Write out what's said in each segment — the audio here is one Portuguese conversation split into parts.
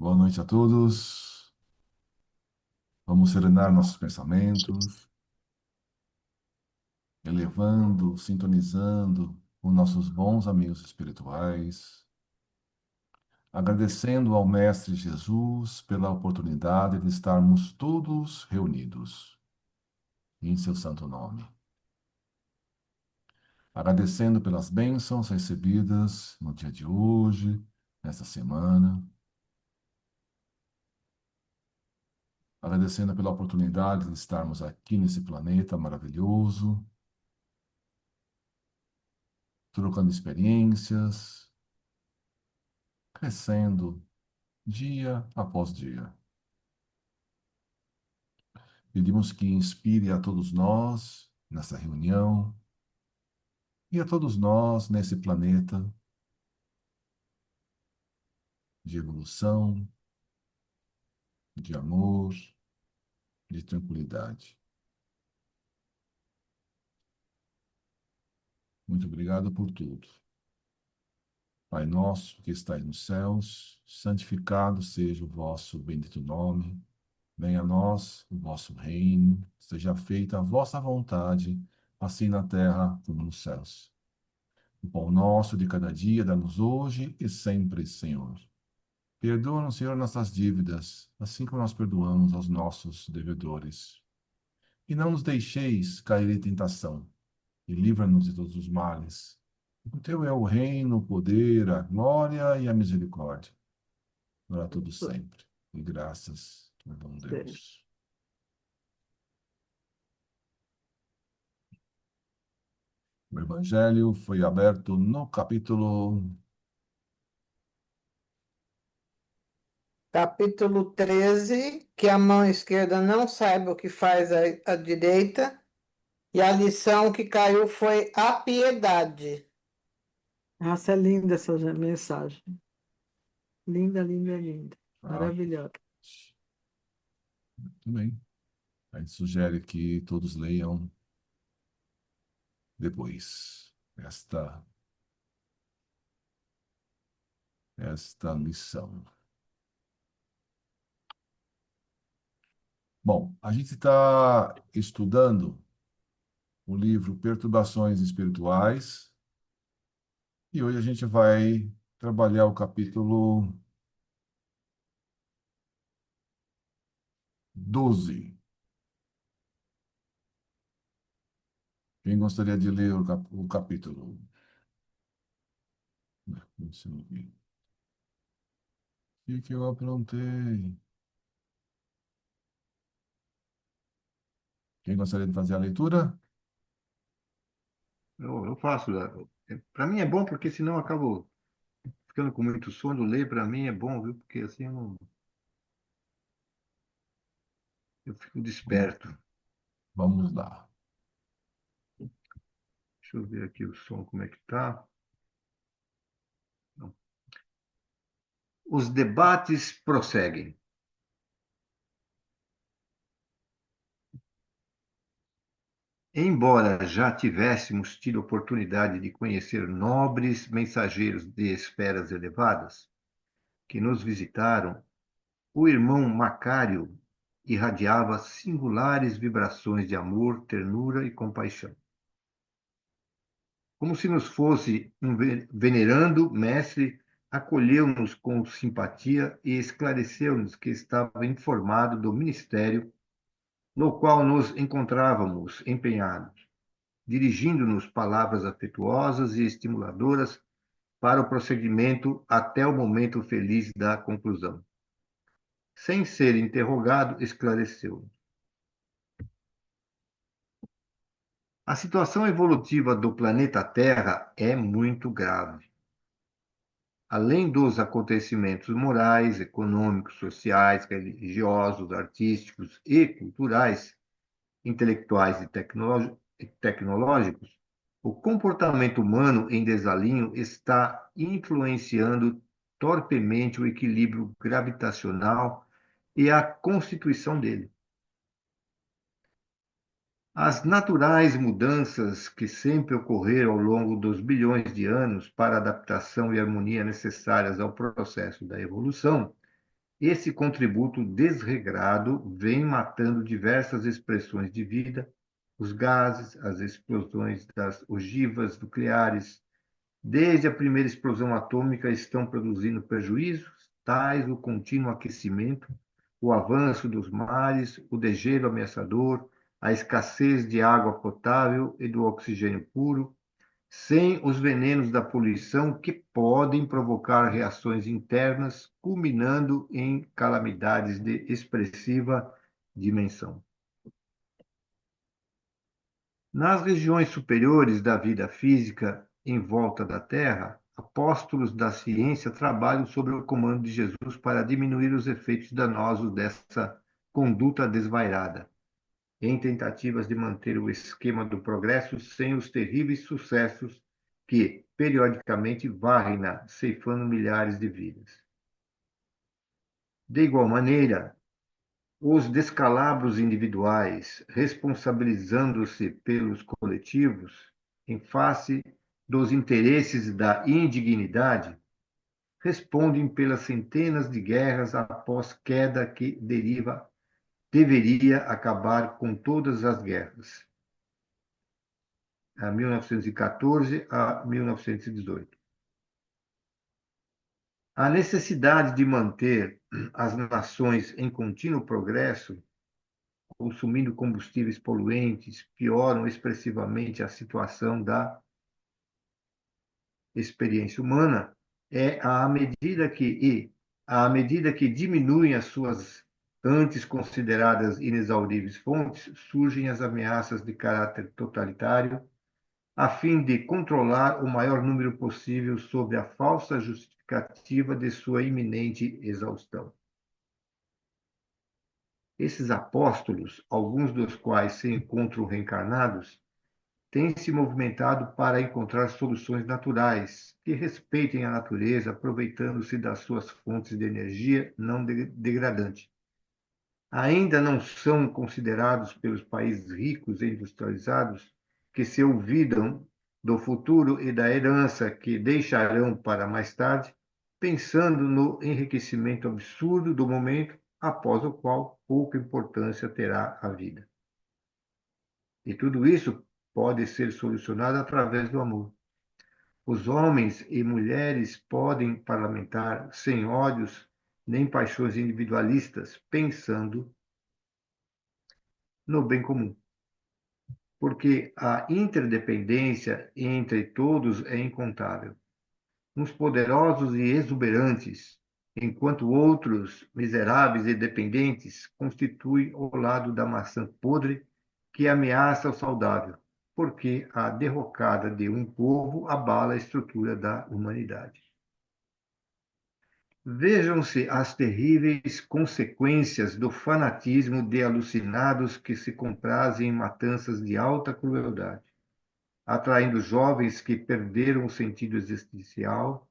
Boa noite a todos. Vamos serenar nossos pensamentos, elevando, sintonizando com nossos bons amigos espirituais, agradecendo ao Mestre Jesus pela oportunidade de estarmos todos reunidos em seu santo nome. Agradecendo pelas bênçãos recebidas no dia de hoje, nesta semana, agradecendo pela oportunidade de estarmos aqui nesse planeta maravilhoso, trocando experiências, crescendo dia após dia. Pedimos que inspire a todos nós nessa reunião e a todos nós nesse planeta de evolução, de amor, de tranquilidade. Muito obrigado por tudo. Pai nosso que estais nos céus, santificado seja o vosso bendito nome. Venha a nós o vosso reino, seja feita a vossa vontade, assim na terra como nos céus. O pão nosso de cada dia dá-nos hoje e sempre, Senhor. Perdoa-nos, Senhor, nossas dívidas, assim como nós perdoamos aos nossos devedores. E não nos deixeis cair em tentação, e livra-nos de todos os males. O teu é o reino, o poder, a glória e a misericórdia, para todos sempre. E graças a bom Deus. O Evangelho foi aberto no capítulo Capítulo 13, que a mão esquerda não saiba o que faz a direita, e a lição que caiu foi a piedade. Nossa, é linda essa mensagem. Linda, linda, linda. Ah, Maravilhosa. também. A gente sugere que todos leiam depois esta lição. Bom, a gente está estudando o livro Perturbações Espirituais e hoje a gente vai trabalhar o capítulo 12. Quem gostaria de ler o capítulo? Deixa eu ver. O que eu aprontei? Quem gostaria de fazer a leitura? Eu faço. Para mim é bom, porque senão eu acabo ficando com muito sono. Ler para mim é bom, viu? Porque assim eu fico desperto. Vamos lá. Deixa eu ver aqui o som, como é que tá. Não. Os debates prosseguem. Embora já tivéssemos tido oportunidade de conhecer nobres mensageiros de esferas elevadas que nos visitaram, o irmão Macário irradiava singulares vibrações de amor, ternura e compaixão. Como se nos fosse um venerando mestre, acolheu-nos com simpatia e esclareceu-nos que estava informado do ministério no qual nos encontrávamos empenhados, dirigindo-nos palavras afetuosas e estimuladoras para o prosseguimento até o momento feliz da conclusão. Sem ser interrogado, esclareceu. A situação evolutiva do planeta Terra é muito grave. Além dos acontecimentos morais, econômicos, sociais, religiosos, artísticos e culturais, intelectuais e tecnológicos, o comportamento humano em desalinho está influenciando torpemente o equilíbrio gravitacional e a constituição dele. As naturais mudanças que sempre ocorreram ao longo dos bilhões de anos para a adaptação e harmonia necessárias ao processo da evolução Esse contributo desregrado vem matando diversas expressões de vida, os gases, as explosões das ogivas nucleares, desde a primeira explosão atômica, estão produzindo prejuízos, tais o contínuo aquecimento, o avanço dos mares, o degelo ameaçador, a escassez de água potável e do oxigênio puro, sem os venenos da poluição que podem provocar reações internas, culminando em calamidades de expressiva dimensão. Nas regiões superiores da vida física em volta da Terra, apóstolos da ciência trabalham sob o comando de Jesus para diminuir os efeitos danosos dessa conduta desvairada, em tentativas de manter o esquema do progresso sem os terríveis sucessos que, periodicamente, varrem-na, ceifando milhares de vidas. De igual maneira, os descalabros individuais, responsabilizando-se pelos coletivos, em face dos interesses da indignidade, respondem pelas centenas de guerras após queda que deveria acabar com todas as guerras, a 1914 a 1918. A necessidade de manter as nações em contínuo progresso, consumindo combustíveis poluentes, pioram expressivamente a situação da experiência humana, à medida que diminuem as suas antes consideradas inexauríveis fontes, surgem as ameaças de caráter totalitário, a fim de controlar o maior número possível sob a falsa justificativa de sua iminente exaustão. Esses apóstolos, alguns dos quais se encontram reencarnados, têm se movimentado para encontrar soluções naturais que respeitem a natureza, aproveitando-se das suas fontes de energia não degradante. Ainda não são considerados pelos países ricos e industrializados que se olvidam do futuro e da herança que deixarão para mais tarde, pensando no enriquecimento absurdo do momento, após o qual pouca importância terá a vida. E tudo isso pode ser solucionado através do amor. Os homens e mulheres podem parlamentar sem ódios nem paixões individualistas, pensando no bem comum. Porque a interdependência entre todos é incontável. Uns poderosos e exuberantes, enquanto outros, miseráveis e dependentes, constituem o lado da maçã podre que ameaça o saudável, porque a derrocada de um povo abala a estrutura da humanidade. Vejam-se as terríveis consequências do fanatismo de alucinados que se comprazem em matanças de alta crueldade, atraindo jovens que perderam o sentido existencial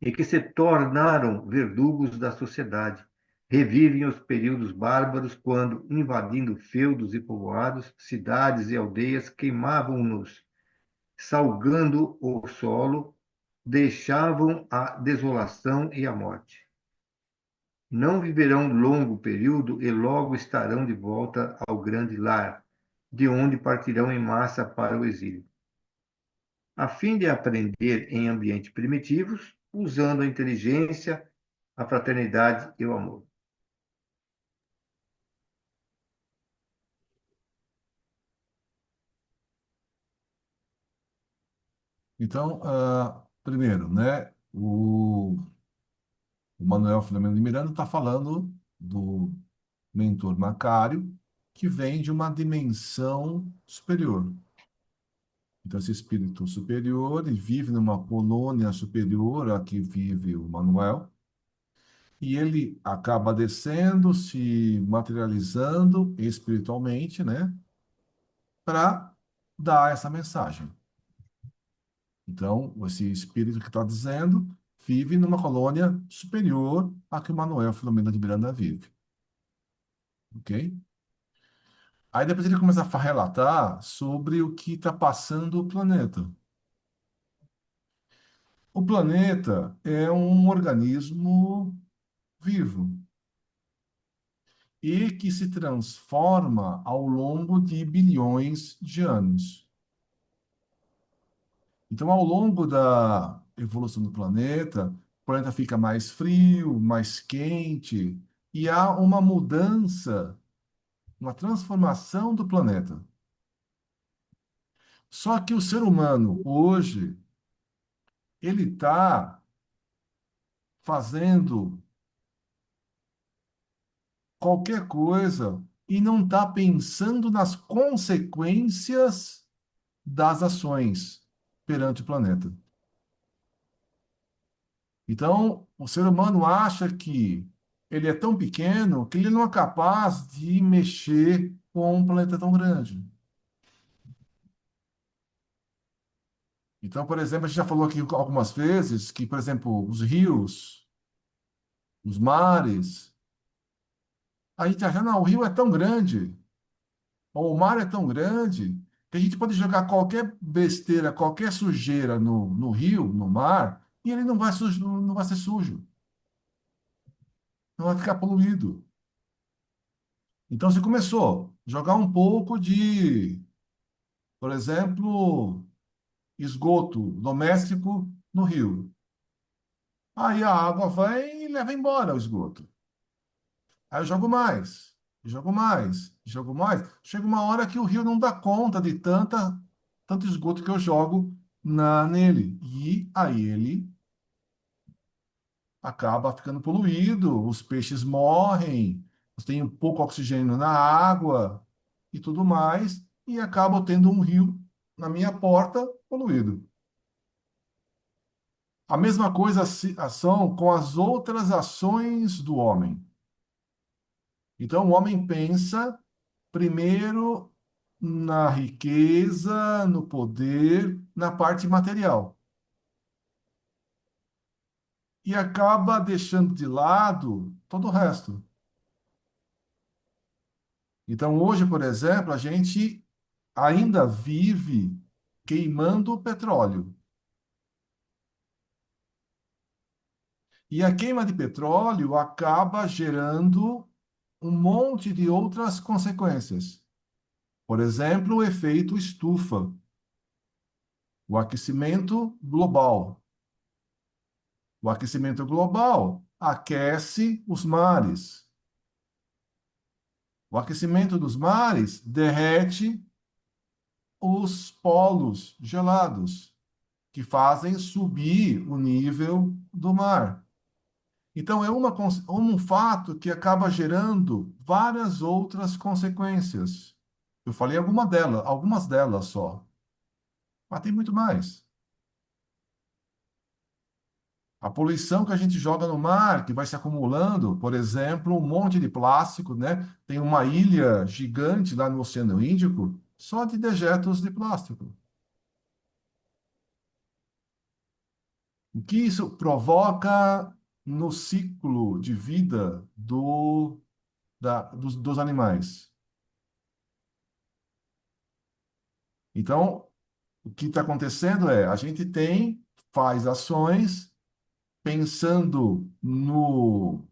e que se tornaram verdugos da sociedade. Revivem os períodos bárbaros quando, invadindo feudos e povoados, cidades e aldeias, queimavam-nos, salgando o solo, deixavam a desolação e a morte. Não viverão longo período e logo estarão de volta ao grande lar, de onde partirão em massa para o exílio, a fim de aprender em ambientes primitivos, usando a inteligência, a fraternidade e o amor. Então, primeiro, né, o Manuel Filomeno de Miranda está falando do mentor Macário, que vem de uma dimensão superior. Então, esse espírito superior, ele vive numa colônia superior a que vive o Manuel, e ele acaba descendo, se materializando espiritualmente, né, para dar essa mensagem. Então, esse espírito que está dizendo vive numa colônia superior a que o Manuel Filomeno de Miranda vive. Ok? Aí depois ele começa a relatar sobre o que está passando o planeta. O planeta é um organismo vivo e que se transforma ao longo de bilhões de anos. Então, ao longo da evolução do planeta, o planeta fica mais frio, mais quente, e há uma mudança, uma transformação do planeta. Só que o ser humano, hoje, ele está fazendo qualquer coisa e não está pensando nas consequências das ações perante o planeta. Então, o ser humano acha que ele é tão pequeno que ele não é capaz de mexer com um planeta tão grande. Então, por exemplo, a gente já falou aqui algumas vezes que, por exemplo, os rios, os mares, a gente acha, não, o rio é tão grande, ou o mar é tão grande, que a gente pode jogar qualquer besteira, qualquer sujeira no rio, no mar, e ele não vai, não vai ser sujo, não vai ficar poluído. Então, se começou a jogar um pouco de, por exemplo, esgoto doméstico no rio. Aí a água vai e leva embora o esgoto. Aí eu jogo mais, jogo mais, jogo mais. Chega uma hora que o rio não dá conta de tanto esgoto que eu jogo nele. E aí ele acaba ficando poluído, os peixes morrem, tem um pouco oxigênio na água e tudo mais, e acabo tendo um rio na minha porta poluído. A mesma coisa ação com as outras ações do homem. Então, o homem pensa primeiro na riqueza, no poder, na parte material. E acaba deixando de lado todo o resto. Então, hoje, por exemplo, a gente ainda vive queimando petróleo. E a queima de petróleo acaba gerando um monte de outras consequências. Por exemplo, o efeito estufa, o aquecimento global. O aquecimento global aquece os mares. O aquecimento dos mares derrete os polos gelados, que fazem subir o nível do mar. Então, é um fato que acaba gerando várias outras consequências. Eu falei algumas delas só, mas tem muito mais. A poluição que a gente joga no mar, que vai se acumulando, por exemplo, um monte de plástico, né? Tem uma ilha gigante lá no Oceano Índico só de dejetos de plástico. O que isso provoca no ciclo de vida dos animais? Então, o que está acontecendo é, a gente faz ações pensando no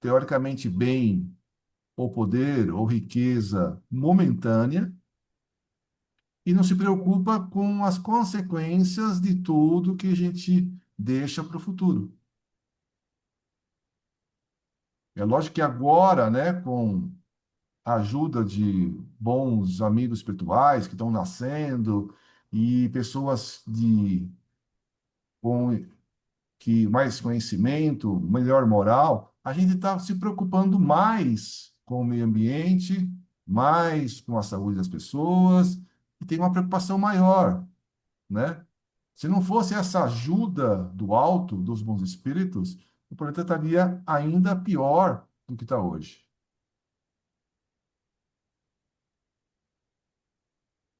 teoricamente bem, ou poder, ou riqueza momentânea, e não se preocupa com as consequências de tudo que a gente deixa para o futuro. É lógico que agora, né, com a ajuda de bons amigos espirituais que estão nascendo e pessoas com mais conhecimento, melhor moral, a gente está se preocupando mais com o meio ambiente, mais com a saúde das pessoas, e tem uma preocupação maior, né? Se não fosse essa ajuda do alto, dos bons espíritos, o planeta estaria ainda pior do que está hoje.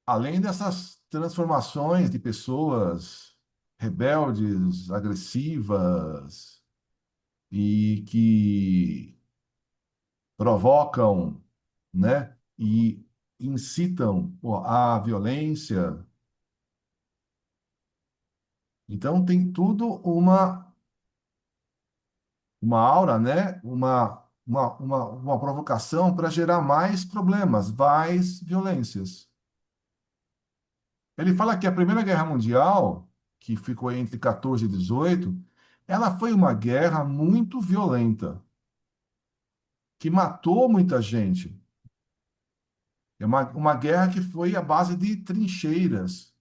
Além dessas transformações de pessoas rebeldes, agressivas e que provocam, né, e incitam a violência. Então tem tudo uma aura, né? Uma provocação para gerar mais problemas, mais violências. Ele fala que a Primeira Guerra Mundial, que ficou entre 14 e 18, ela foi uma guerra muito violenta, que matou muita gente. É uma guerra que foi à base de trincheiras.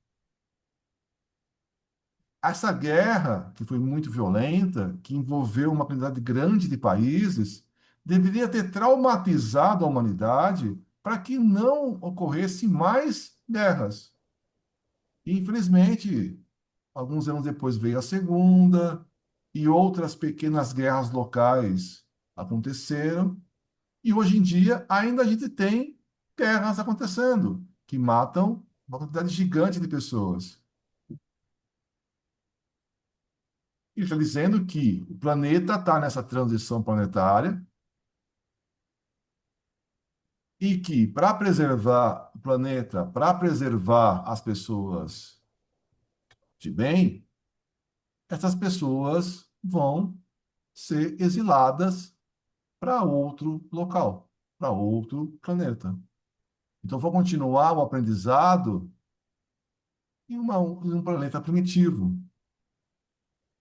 Essa guerra, que foi muito violenta, que envolveu uma quantidade grande de países, deveria ter traumatizado a humanidade para que não ocorresse mais guerras. E, infelizmente, alguns anos depois veio a Segunda, e outras pequenas guerras locais aconteceram, e hoje em dia ainda a gente tem guerras acontecendo, que matam uma quantidade gigante de pessoas. Ele está dizendo que o planeta está nessa transição planetária e que, para preservar o planeta, para preservar as pessoas de bem, essas pessoas vão ser exiladas para outro local, para outro planeta. Então, vão continuar o aprendizado em um planeta primitivo,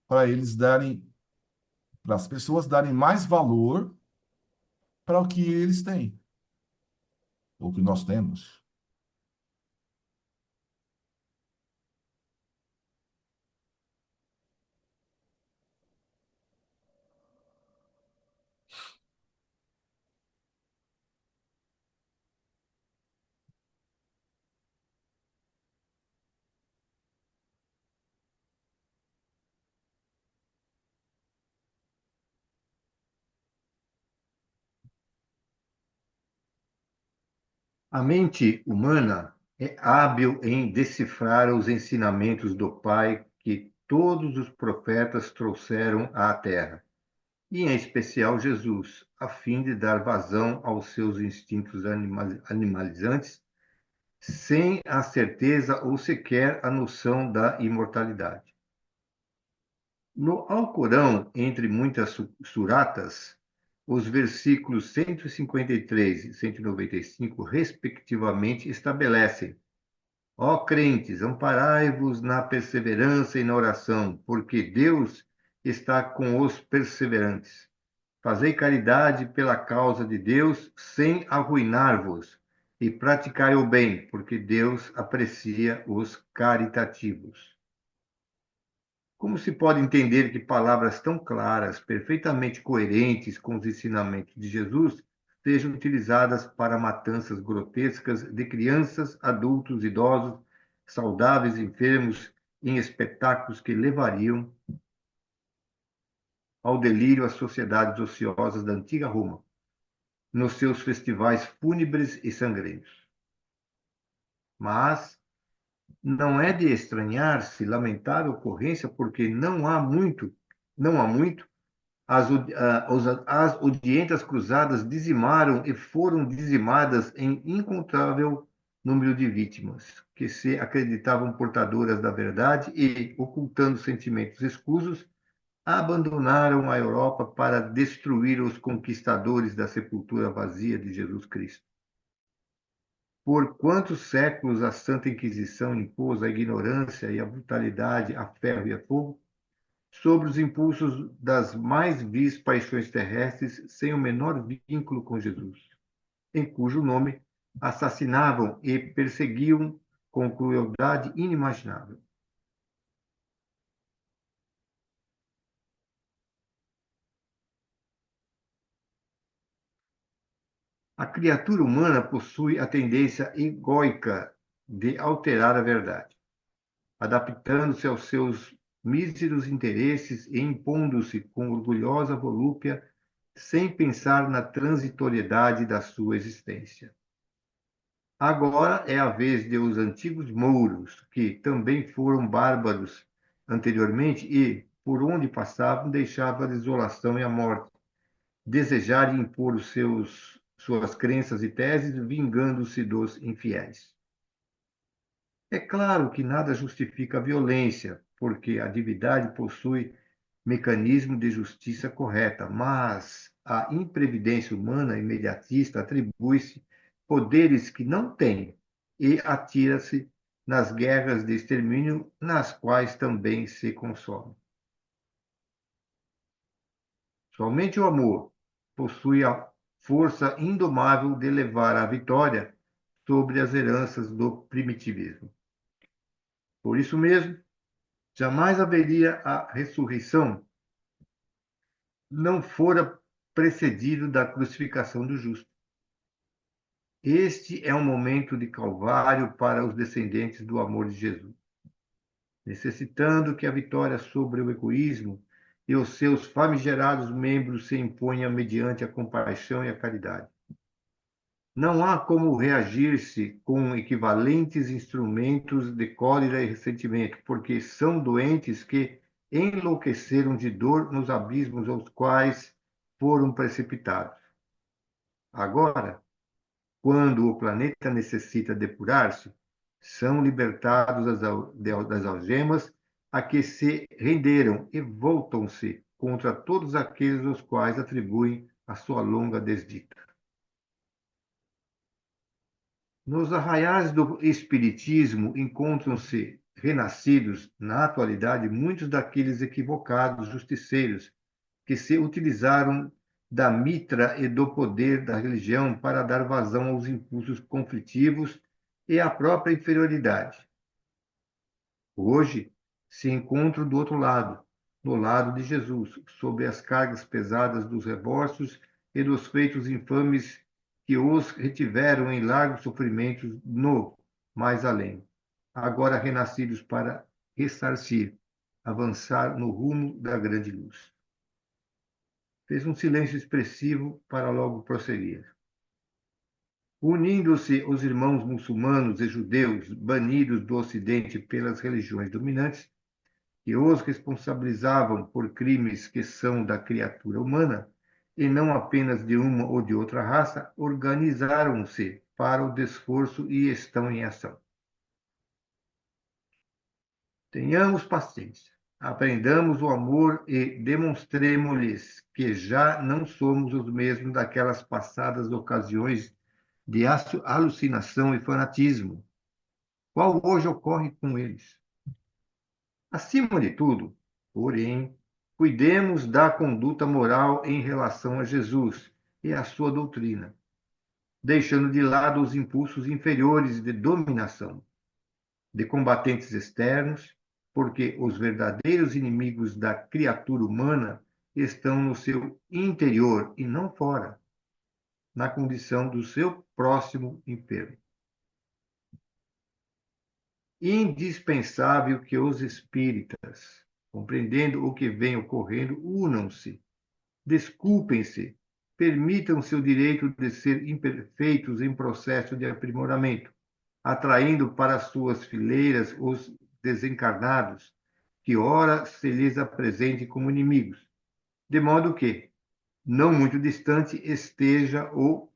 para eles darem, para as pessoas darem mais valor para o que eles têm, ou que nós temos. A mente humana é hábil em decifrar os ensinamentos do Pai que todos os profetas trouxeram à Terra, e em especial Jesus, a fim de dar vazão aos seus instintos animalizantes, sem a certeza ou sequer a noção da imortalidade. No Alcorão, entre muitas suratas, os versículos 153 e 195, respectivamente, estabelecem: Ó crentes, amparai-vos na perseverança e na oração, porque Deus está com os perseverantes. Fazei caridade pela causa de Deus, sem arruinar-vos, e praticai o bem, porque Deus aprecia os caritativos. Como se pode entender que palavras tão claras, perfeitamente coerentes com os ensinamentos de Jesus, sejam utilizadas para matanças grotescas de crianças, adultos, idosos, saudáveis, enfermos, em espetáculos que levariam ao delírio as sociedades ociosas da antiga Roma, nos seus festivais fúnebres e sangrentos? Mas não é de estranhar-se lamentável ocorrência, porque não há muito, as odientas cruzadas dizimaram e foram dizimadas em incontável número de vítimas, que se acreditavam portadoras da verdade e, ocultando sentimentos escusos, abandonaram a Europa para destruir os conquistadores da sepultura vazia de Jesus Cristo. Por quantos séculos a Santa Inquisição impôs a ignorância e a brutalidade a ferro e a fogo, sobre os impulsos das mais vis paixões terrestres, sem o menor vínculo com Jesus, em cujo nome assassinavam e perseguiam com crueldade inimaginável. A criatura humana possui a tendência egóica de alterar a verdade, adaptando-se aos seus míseros interesses e impondo-se com orgulhosa volúpia, sem pensar na transitoriedade da sua existência. Agora é a vez de os antigos mouros, que também foram bárbaros anteriormente e, por onde passavam, deixavam a desolação e a morte, desejarem impor suas crenças e teses, vingando-se dos infiéis. É claro que nada justifica a violência, porque a divindade possui mecanismo de justiça correta, mas a imprevidência humana imediatista atribui-se poderes que não tem e atira-se nas guerras de extermínio, nas quais também se consome. Somente o amor possui a força indomável de levar à vitória sobre as heranças do primitivismo. Por isso mesmo, jamais haveria a ressurreição não fora precedido da crucificação do justo. Este é um momento de calvário para os descendentes do amor de Jesus, necessitando que a vitória sobre o egoísmo e os seus famigerados membros se imponha mediante a compaixão e a caridade. Não há como reagir-se com equivalentes instrumentos de cólera e ressentimento, porque são doentes que enlouqueceram de dor nos abismos aos quais foram precipitados. Agora, quando o planeta necessita depurar-se, são libertados das algemas a que se renderam e voltam-se contra todos aqueles aos quais atribuem a sua longa desdita. Nos arraiais do Espiritismo encontram-se renascidos, na atualidade, muitos daqueles equivocados justiceiros que se utilizaram da mitra e do poder da religião para dar vazão aos impulsos conflitivos e à própria inferioridade. Hoje se encontram do outro lado, no lado de Jesus, sob as cargas pesadas dos remorsos e dos feitos infames que os retiveram em largos sofrimentos no mais além, agora renascidos para ressarcir, avançar no rumo da grande luz. Fez um silêncio expressivo para logo prosseguir. Unindo-se os irmãos muçulmanos e judeus banidos do Ocidente pelas religiões dominantes, que os responsabilizavam por crimes que são da criatura humana, e não apenas de uma ou de outra raça, organizaram-se para o desforço e estão em ação. Tenhamos paciência, aprendamos o amor e demonstremos-lhes que já não somos os mesmos daquelas passadas ocasiões de alucinação e fanatismo, qual hoje ocorre com eles. Acima de tudo, porém, cuidemos da conduta moral em relação a Jesus e à sua doutrina, deixando de lado os impulsos inferiores de dominação, de combatentes externos, porque os verdadeiros inimigos da criatura humana estão no seu interior e não fora, na condição do seu próximo enfermo. Indispensável que os espíritas, compreendendo o que vem ocorrendo, unam-se, desculpem-se, permitam-se o direito de ser imperfeitos em processo de aprimoramento, atraindo para suas fileiras os desencarnados, que ora se lhes apresente como inimigos, de modo que, não muito distante, esteja o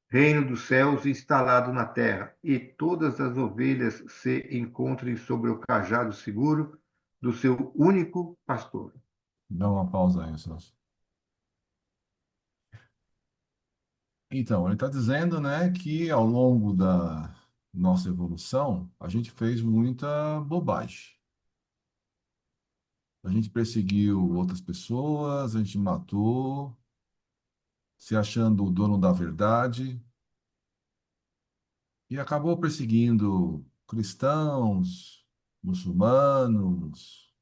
reino dos céus instalado na terra, e todas as ovelhas se encontrem sobre o cajado seguro do seu único pastor. Dá uma pausa aí, Celso. Então, ele está dizendo, né, que ao longo da nossa evolução, a gente fez muita bobagem. A gente perseguiu outras pessoas, a gente matou, se achando o dono da verdade, e acabou perseguindo cristãos, muçulmanos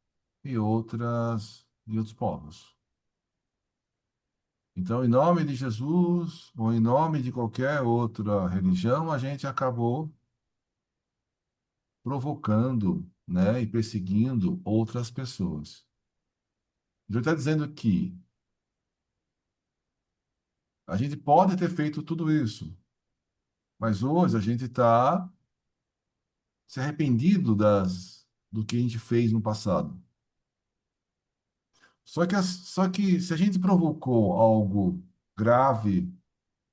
e outros povos. Então, em nome de Jesus, ou em nome de qualquer outra religião, a gente acabou provocando, né, e perseguindo outras pessoas. Ele está dizendo que a gente pode ter feito tudo isso, mas hoje a gente está se arrependido do que a gente fez no passado. Só que se a gente provocou algo grave,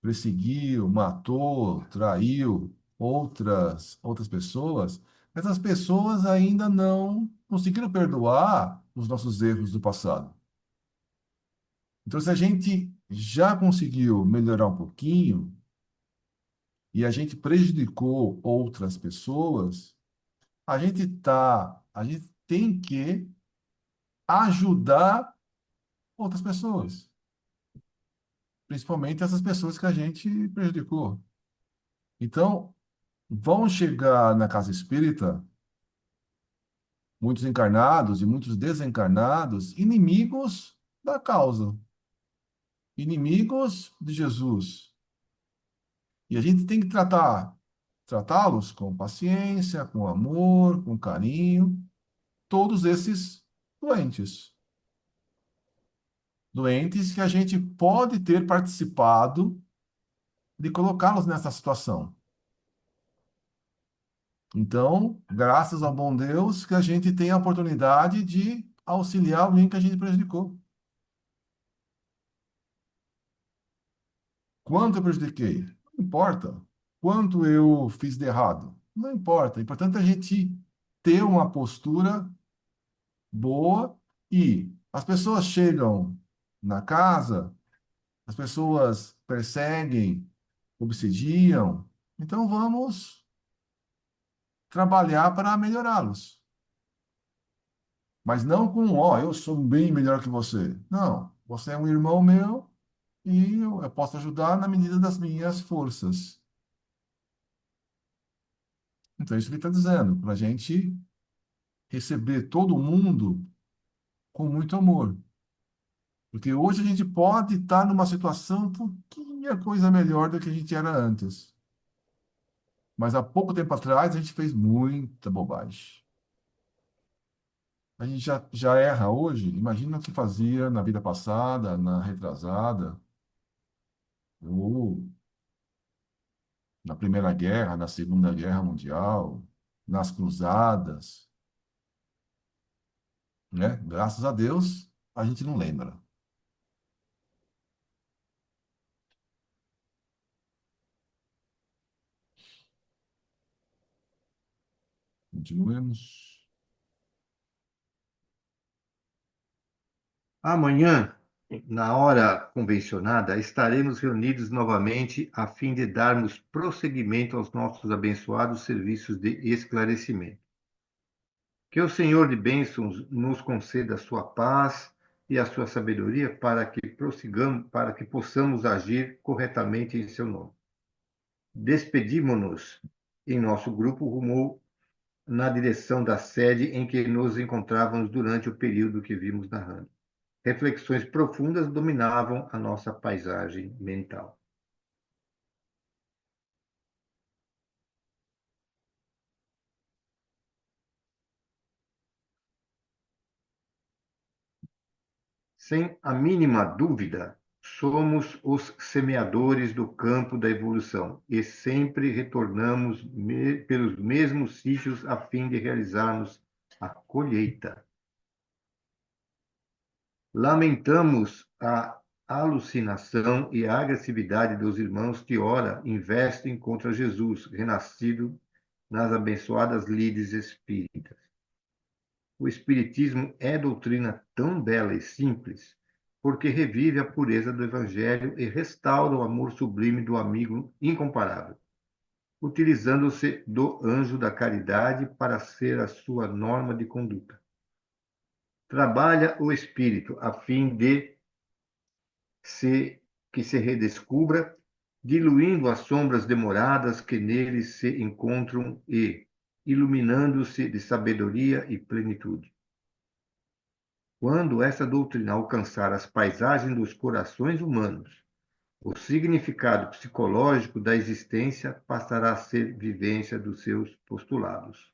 perseguiu, matou, traiu outras pessoas, essas pessoas ainda não conseguiram perdoar os nossos erros do passado. Então, se a gente já conseguiu melhorar um pouquinho e a gente prejudicou outras pessoas, a gente tem que ajudar outras pessoas, principalmente essas pessoas que a gente prejudicou. Então, vão chegar na casa espírita muitos encarnados e muitos desencarnados, inimigos da causa, inimigos de Jesus. E a gente tem que tratá-los com paciência, com amor, com carinho, todos esses doentes. Doentes que a gente pode ter participado de colocá-los nessa situação. Então, graças ao bom Deus, que a gente tem a oportunidade de auxiliar alguém que a gente prejudicou. Quanto eu prejudiquei? Não importa. Quanto eu fiz de errado? Não importa. O importante é a gente ter uma postura boa e as pessoas chegam na casa, as pessoas perseguem, obsidiam. Então vamos trabalhar para melhorá-los. Mas não com, ó, eu sou bem melhor que você. Não, você é um irmão meu e eu posso ajudar na medida das minhas forças. Então, é isso que ele está dizendo, para a gente receber todo mundo com muito amor. Porque hoje a gente pode estar numa situação um pouquinho coisa melhor do que a gente era antes. Mas há pouco tempo atrás a gente fez muita bobagem. A gente já erra hoje. Imagina o que fazia na vida passada, na retrasada, ou na Primeira Guerra, na Segunda Guerra Mundial, nas cruzadas, né? Graças a Deus, a gente não lembra. Continuemos. Amanhã, na hora convencionada, estaremos reunidos novamente a fim de darmos prosseguimento aos nossos abençoados serviços de esclarecimento. Que o Senhor de bênçãos nos conceda a sua paz e a sua sabedoria para que possamos agir corretamente em seu nome. Despedimos-nos em nosso grupo rumo na direção da sede em que nos encontrávamos durante o período que vimos narrando. Reflexões profundas dominavam a nossa paisagem mental. Sem a mínima dúvida, somos os semeadores do campo da evolução e sempre retornamos pelos mesmos sítios a fim de realizarmos a colheita. Lamentamos a alucinação e a agressividade dos irmãos que ora investem contra Jesus, renascido nas abençoadas lides espíritas. O Espiritismo é doutrina tão bela e simples, porque revive a pureza do Evangelho e restaura o amor sublime do amigo incomparável, utilizando-se do anjo da caridade para ser a sua norma de conduta. Trabalha o espírito a fim de que se redescubra, diluindo as sombras demoradas que nele se encontram e iluminando-se de sabedoria e plenitude. Quando essa doutrina alcançar as paisagens dos corações humanos, o significado psicológico da existência passará a ser vivência dos seus postulados.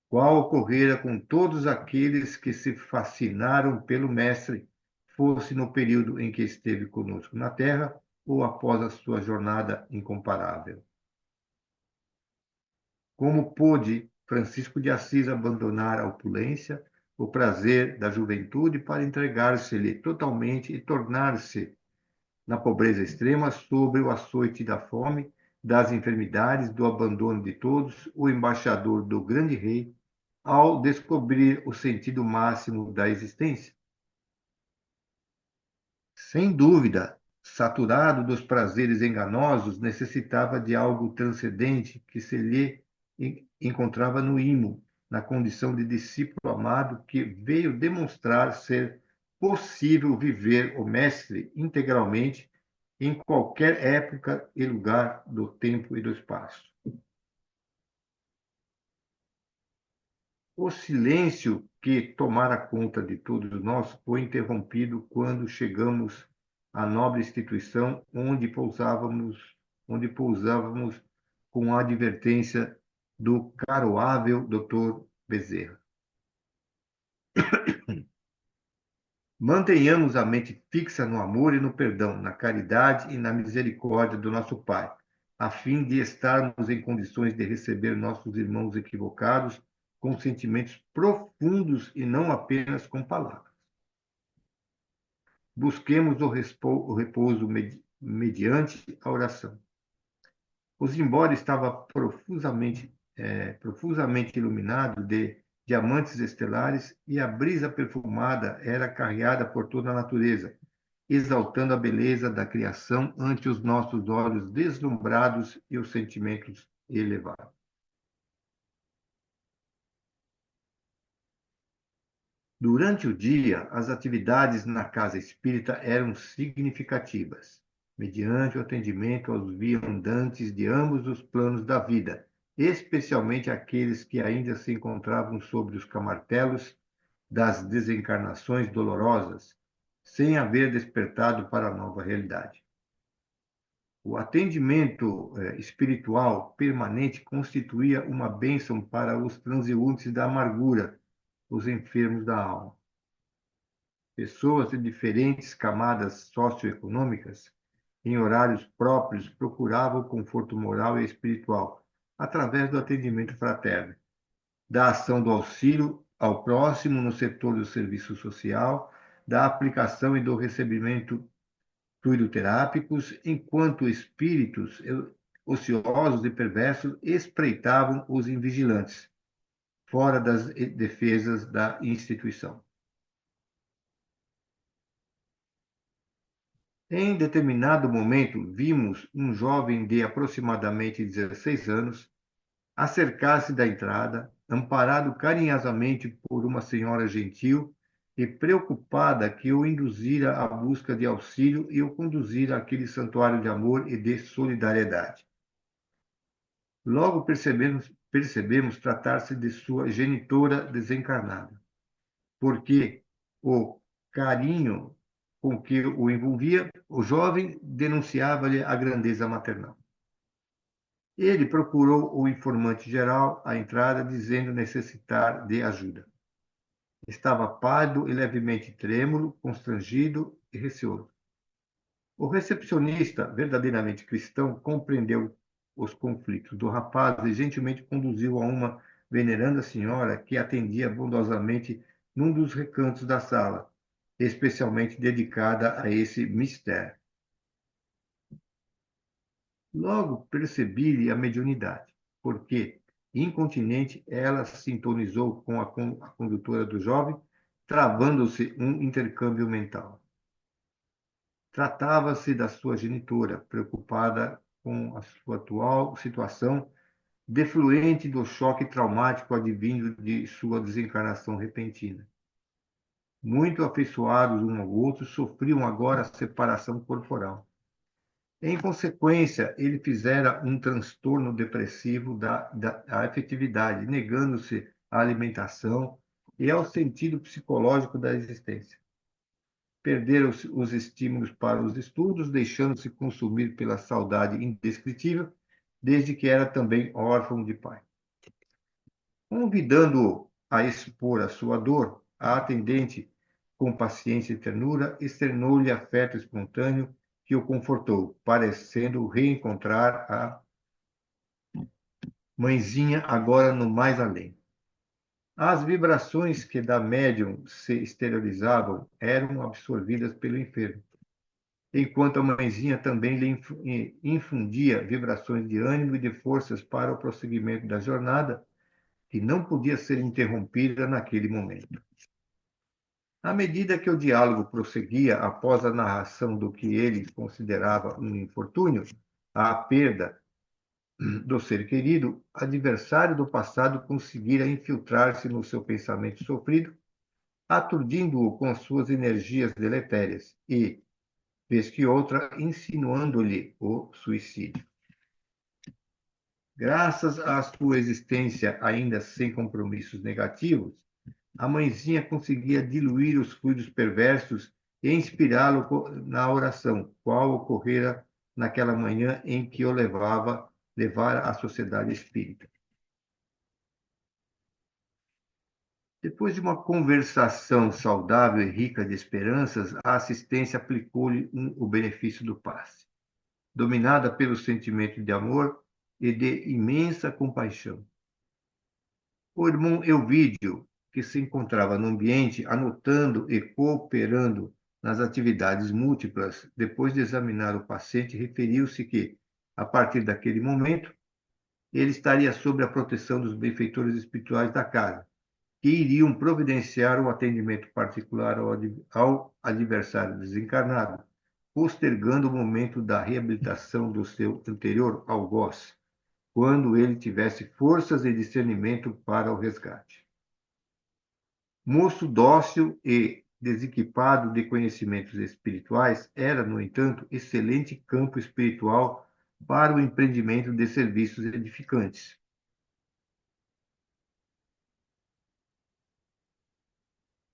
Qual ocorrera com todos aqueles que se fascinaram pelo Mestre, fosse no período em que esteve conosco na Terra ou após a sua jornada incomparável. Como pôde Francisco de Assis abandonar a opulência, o prazer da juventude para entregar-se-lhe totalmente e tornar-se, na pobreza extrema, sob o açoite da fome, das enfermidades, do abandono de todos, o embaixador do grande rei, ao descobrir o sentido máximo da existência. Sem dúvida, saturado dos prazeres enganosos, necessitava de algo transcendente que se lhe encontrava no imo, na condição de discípulo amado que veio demonstrar ser possível viver o Mestre integralmente em qualquer época e lugar do tempo e do espaço. O silêncio que tomara conta de todos nós foi interrompido quando chegamos à nobre instituição onde pousávamos com a advertência do caroável Dr. Bezerra. Mantenhamos a mente fixa no amor e no perdão, na caridade e na misericórdia do nosso Pai, a fim de estarmos em condições de receber nossos irmãos equivocados com sentimentos profundos e não apenas com palavras. Busquemos o repouso mediante a oração. O Zimbora estava profusamente iluminado de diamantes estelares e a brisa perfumada era carreada por toda a natureza, exaltando a beleza da criação ante os nossos olhos deslumbrados e os sentimentos elevados. Durante o dia, as atividades na casa espírita eram significativas, mediante o atendimento aos viandantes de ambos os planos da vida, especialmente aqueles que ainda se encontravam sobre os camartelos das desencarnações dolorosas, sem haver despertado para a nova realidade. O atendimento espiritual permanente constituía uma bênção para os transeuntes da amargura, os enfermos da alma. Pessoas de diferentes camadas socioeconômicas, em horários próprios, procuravam conforto moral e espiritual, através do atendimento fraterno, da ação do auxílio ao próximo no setor do serviço social, da aplicação e do recebimento fluidoterápicos, enquanto espíritos ociosos e perversos espreitavam os invigilantes, fora das defesas da instituição. Em determinado momento, vimos um jovem de aproximadamente 16 anos acercar-se da entrada, amparado carinhosamente por uma senhora gentil e preocupada que o induzira à busca de auxílio e o conduzira àquele santuário de amor e de solidariedade. Logo percebemos tratar-se de sua genitora desencarnada, porque o carinho com que o envolvia, o jovem denunciava-lhe a grandeza maternal. Ele procurou o informante geral à entrada, dizendo necessitar de ajuda. Estava pálido e levemente trêmulo, constrangido e receoso. O recepcionista, verdadeiramente cristão, compreendeu os conflitos do rapaz e gentilmente conduziu a uma veneranda senhora que atendia bondosamente num dos recantos da sala, especialmente dedicada a esse mistério. Logo percebi-lhe a mediunidade, porque, incontinente, ela sintonizou com a condutora do jovem, travando-se um intercâmbio mental. Tratava-se da sua genitora, preocupada com a sua atual situação, defluente do choque traumático advindo de sua desencarnação repentina. Muito afeiçoados um ao outro, sofriam agora a separação corporal. Em consequência, ele fizera um transtorno depressivo da afetividade, negando-se à alimentação e ao sentido psicológico da existência. Perderam os estímulos para os estudos, deixando-se consumir pela saudade indescritível, desde que era também órfão de pai. Convidando-o a expor a sua dor, a atendente, com paciência e ternura, externou-lhe afeto espontâneo que o confortou, parecendo reencontrar a mãezinha agora no mais além. As vibrações que da médium se exteriorizavam eram absorvidas pelo enfermo, enquanto a mãezinha também lhe infundia vibrações de ânimo e de forças para o prosseguimento da jornada, que não podia ser interrompida naquele momento. À medida que o diálogo prosseguia após a narração do que ele considerava um infortúnio, a perda do ser querido, adversário do passado conseguira infiltrar-se no seu pensamento sofrido, aturdindo-o com suas energias deletérias e, vez que outra, insinuando-lhe o suicídio. Graças à sua existência ainda sem compromissos negativos, a mãezinha conseguia diluir os fluidos perversos e inspirá-lo na oração, qual ocorrera naquela manhã em que o levar à sociedade espírita. Depois de uma conversação saudável e rica de esperanças, a assistência aplicou-lhe o benefício do passe, dominada pelo sentimento de amor e de imensa compaixão. O irmão Elvídio, que se encontrava no ambiente, anotando e cooperando nas atividades múltiplas, depois de examinar o paciente, referiu-se que, a partir daquele momento, ele estaria sob a proteção dos benfeitores espirituais da casa, que iriam providenciar um atendimento particular ao adversário desencarnado, postergando o momento da reabilitação do seu anterior algoz, quando ele tivesse forças e discernimento para o resgate. Moço dócil e desequipado de conhecimentos espirituais, era, no entanto, excelente campo espiritual para o empreendimento de serviços edificantes.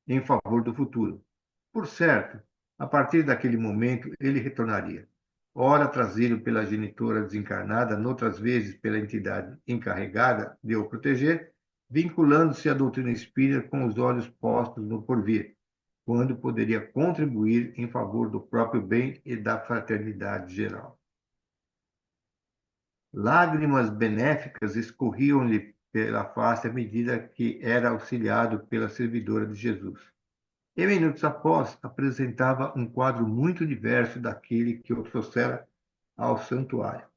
Em favor do futuro. Por certo, a partir daquele momento ele retornaria, ora trazido pela genitora desencarnada, noutras vezes pela entidade encarregada de o proteger, vinculando-se à doutrina espírita com os olhos postos no porvir, quando poderia contribuir em favor do próprio bem e da fraternidade geral. Lágrimas benéficas escorriam-lhe pela face à medida que era auxiliado pela servidora de Jesus. E minutos após, apresentava um quadro muito diverso daquele que o trouxera ao santuário.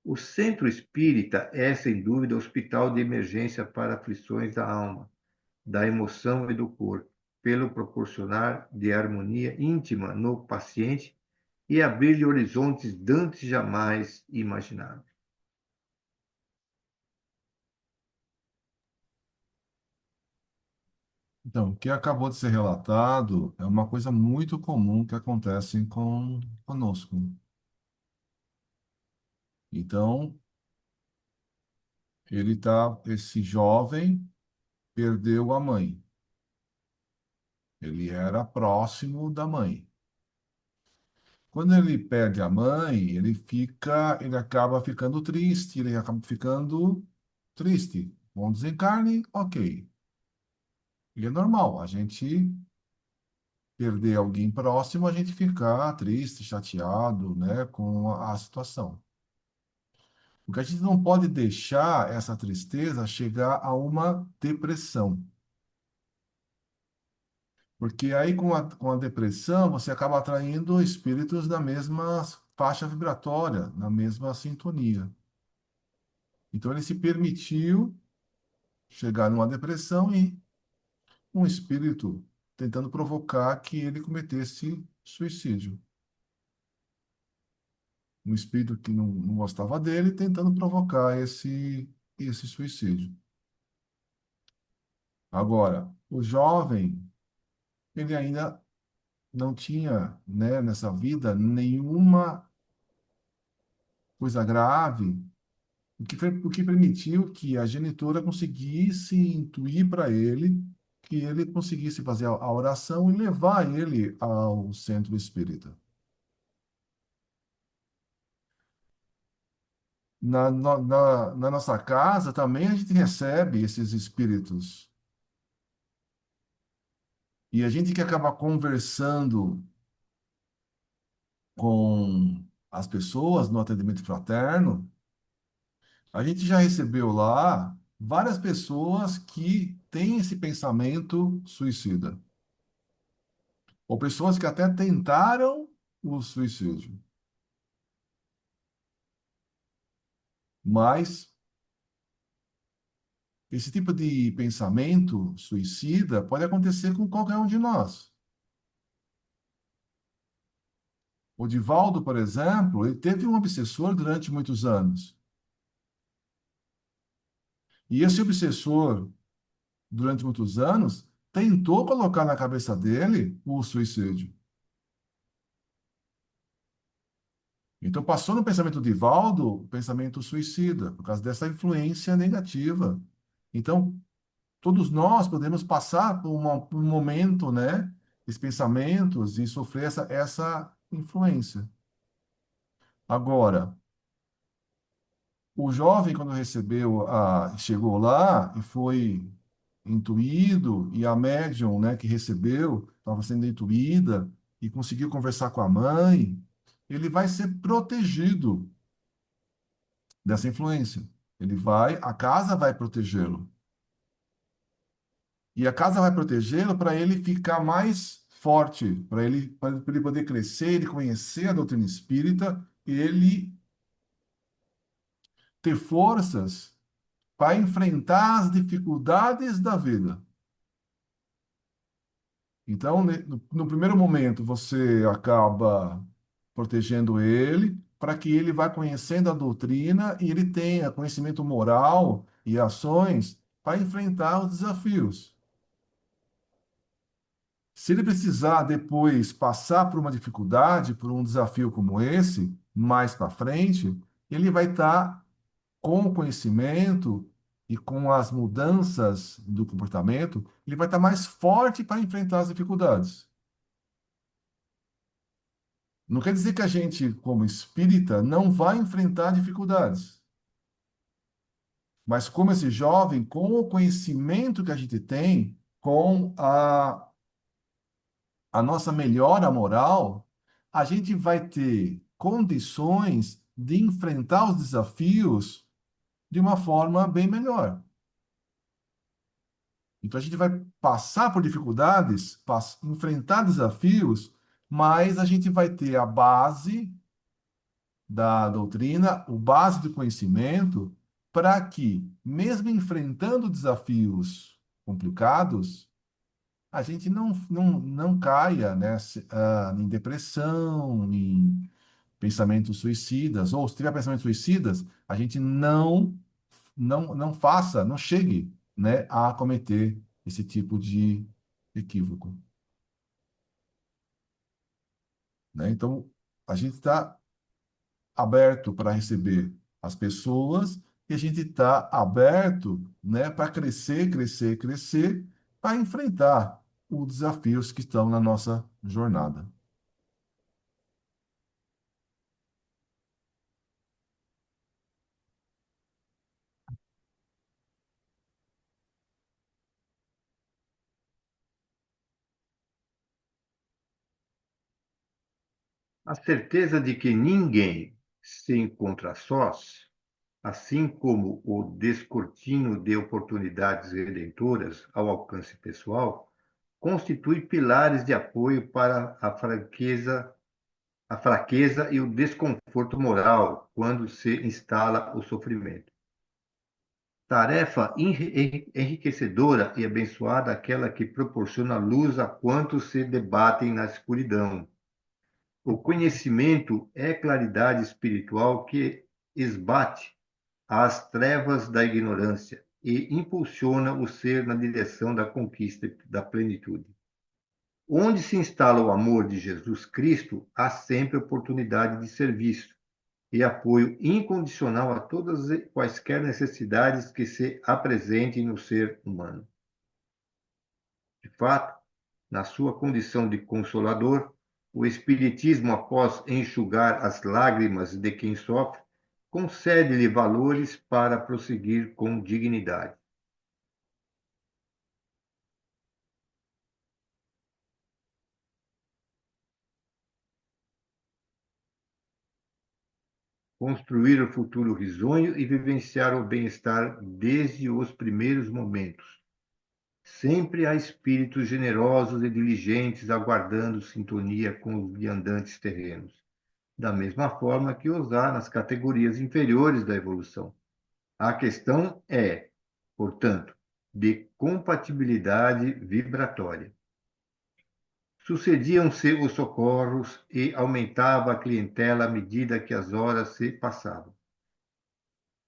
O centro espírita é, sem dúvida, o hospital de emergência para aflições da alma, da emoção e do corpo, pelo proporcionar de harmonia íntima no paciente e abrir-lhe horizontes dantes jamais imaginados. Então, o que acabou de ser relatado é uma coisa muito comum que acontece conosco. Então, esse jovem perdeu a mãe. Ele era próximo da mãe. Quando ele perde a mãe, ele acaba ficando triste, ele acaba ficando triste. Bom desencarne, ok. E é normal, a gente perder alguém próximo, a gente ficar triste, chateado, né, com a situação. Porque a gente não pode deixar essa tristeza chegar a uma depressão. Porque aí, com a depressão, você acaba atraindo espíritos da mesma faixa vibratória, na mesma sintonia. Então, ele se permitiu chegar numa depressão e um espírito tentando provocar que ele cometesse suicídio. Um espírito que não gostava dele tentando provocar esse suicídio. Agora, o jovem, ele ainda não tinha, né, nessa vida nenhuma coisa grave, o que permitiu que a genitora conseguisse intuir para ele que ele conseguisse fazer a oração e levar ele ao centro espírita. Na nossa casa também a gente recebe esses espíritos. E a gente que acaba conversando com as pessoas no atendimento fraterno, a gente já recebeu lá várias pessoas que têm esse pensamento suicida. Ou pessoas que até tentaram o suicídio. Mas Esse tipo de pensamento suicida pode acontecer com qualquer um de nós. O Divaldo, por exemplo, ele teve um obsessor durante muitos anos. E esse obsessor, durante muitos anos, tentou colocar na cabeça dele o suicídio. Então, passou no pensamento de Divaldo o pensamento suicida, por causa dessa influência negativa. Então, todos nós podemos passar por um momento, né, esses pensamentos e sofrer essa influência. Agora, o jovem, quando chegou lá e foi intuído, e a médium, né, que recebeu, estava sendo intuída e conseguiu conversar com a mãe, ele vai ser protegido dessa influência. A casa vai protegê-lo. E a casa vai protegê-lo para ele ficar mais forte, para ele poder crescer, ele conhecer a doutrina espírita, ele ter forças para enfrentar as dificuldades da vida. Então, no primeiro momento, você acaba protegendo ele para que ele vá conhecendo a doutrina e ele tenha conhecimento moral e ações para enfrentar os desafios. Se ele precisar depois passar por uma dificuldade, por um desafio como esse, mais para frente, ele vai estar com o conhecimento e com as mudanças do comportamento, ele vai estar mais forte para enfrentar as dificuldades. Não quer dizer que a gente, como espírita, não vai enfrentar dificuldades. Mas como esse jovem, com o conhecimento que a gente tem, com a nossa melhora moral, a gente vai ter condições de enfrentar os desafios de uma forma bem melhor. Então a gente vai passar por dificuldades, enfrentar desafios, mas a gente vai ter a base da doutrina, o base do conhecimento, para que, mesmo enfrentando desafios complicados, a gente não caia, né, em depressão, em pensamentos suicidas, ou se tiver pensamentos suicidas, a gente não faça, não chegue, né, a cometer esse tipo de equívoco, né? Então, a gente está aberto para receber as pessoas e a gente está aberto, né, para crescer, crescer, crescer, para enfrentar os desafios que estão na nossa jornada. A certeza de que ninguém se encontra sós, assim como o descortino de oportunidades redentoras ao alcance pessoal, constitui pilares de apoio para a fraqueza e o desconforto moral quando se instala o sofrimento. Tarefa enriquecedora e abençoada aquela que proporciona luz a quantos se debatem na escuridão. O conhecimento é claridade espiritual que esbate as trevas da ignorância e impulsiona o ser na direção da conquista da plenitude. Onde se instala o amor de Jesus Cristo, há sempre oportunidade de serviço e apoio incondicional a todas e quaisquer necessidades que se apresentem no ser humano. De fato, na sua condição de consolador, o Espiritismo, após enxugar as lágrimas de quem sofre, concede-lhe valores para prosseguir com dignidade. Construir o futuro risonho e vivenciar o bem-estar desde os primeiros momentos. Sempre há espíritos generosos e diligentes aguardando sintonia com os viandantes terrenos, da mesma forma que os há nas categorias inferiores da evolução. A questão é portanto, de compatibilidade vibratória. Sucediam-se os socorros e aumentava a clientela à medida que as horas se passavam.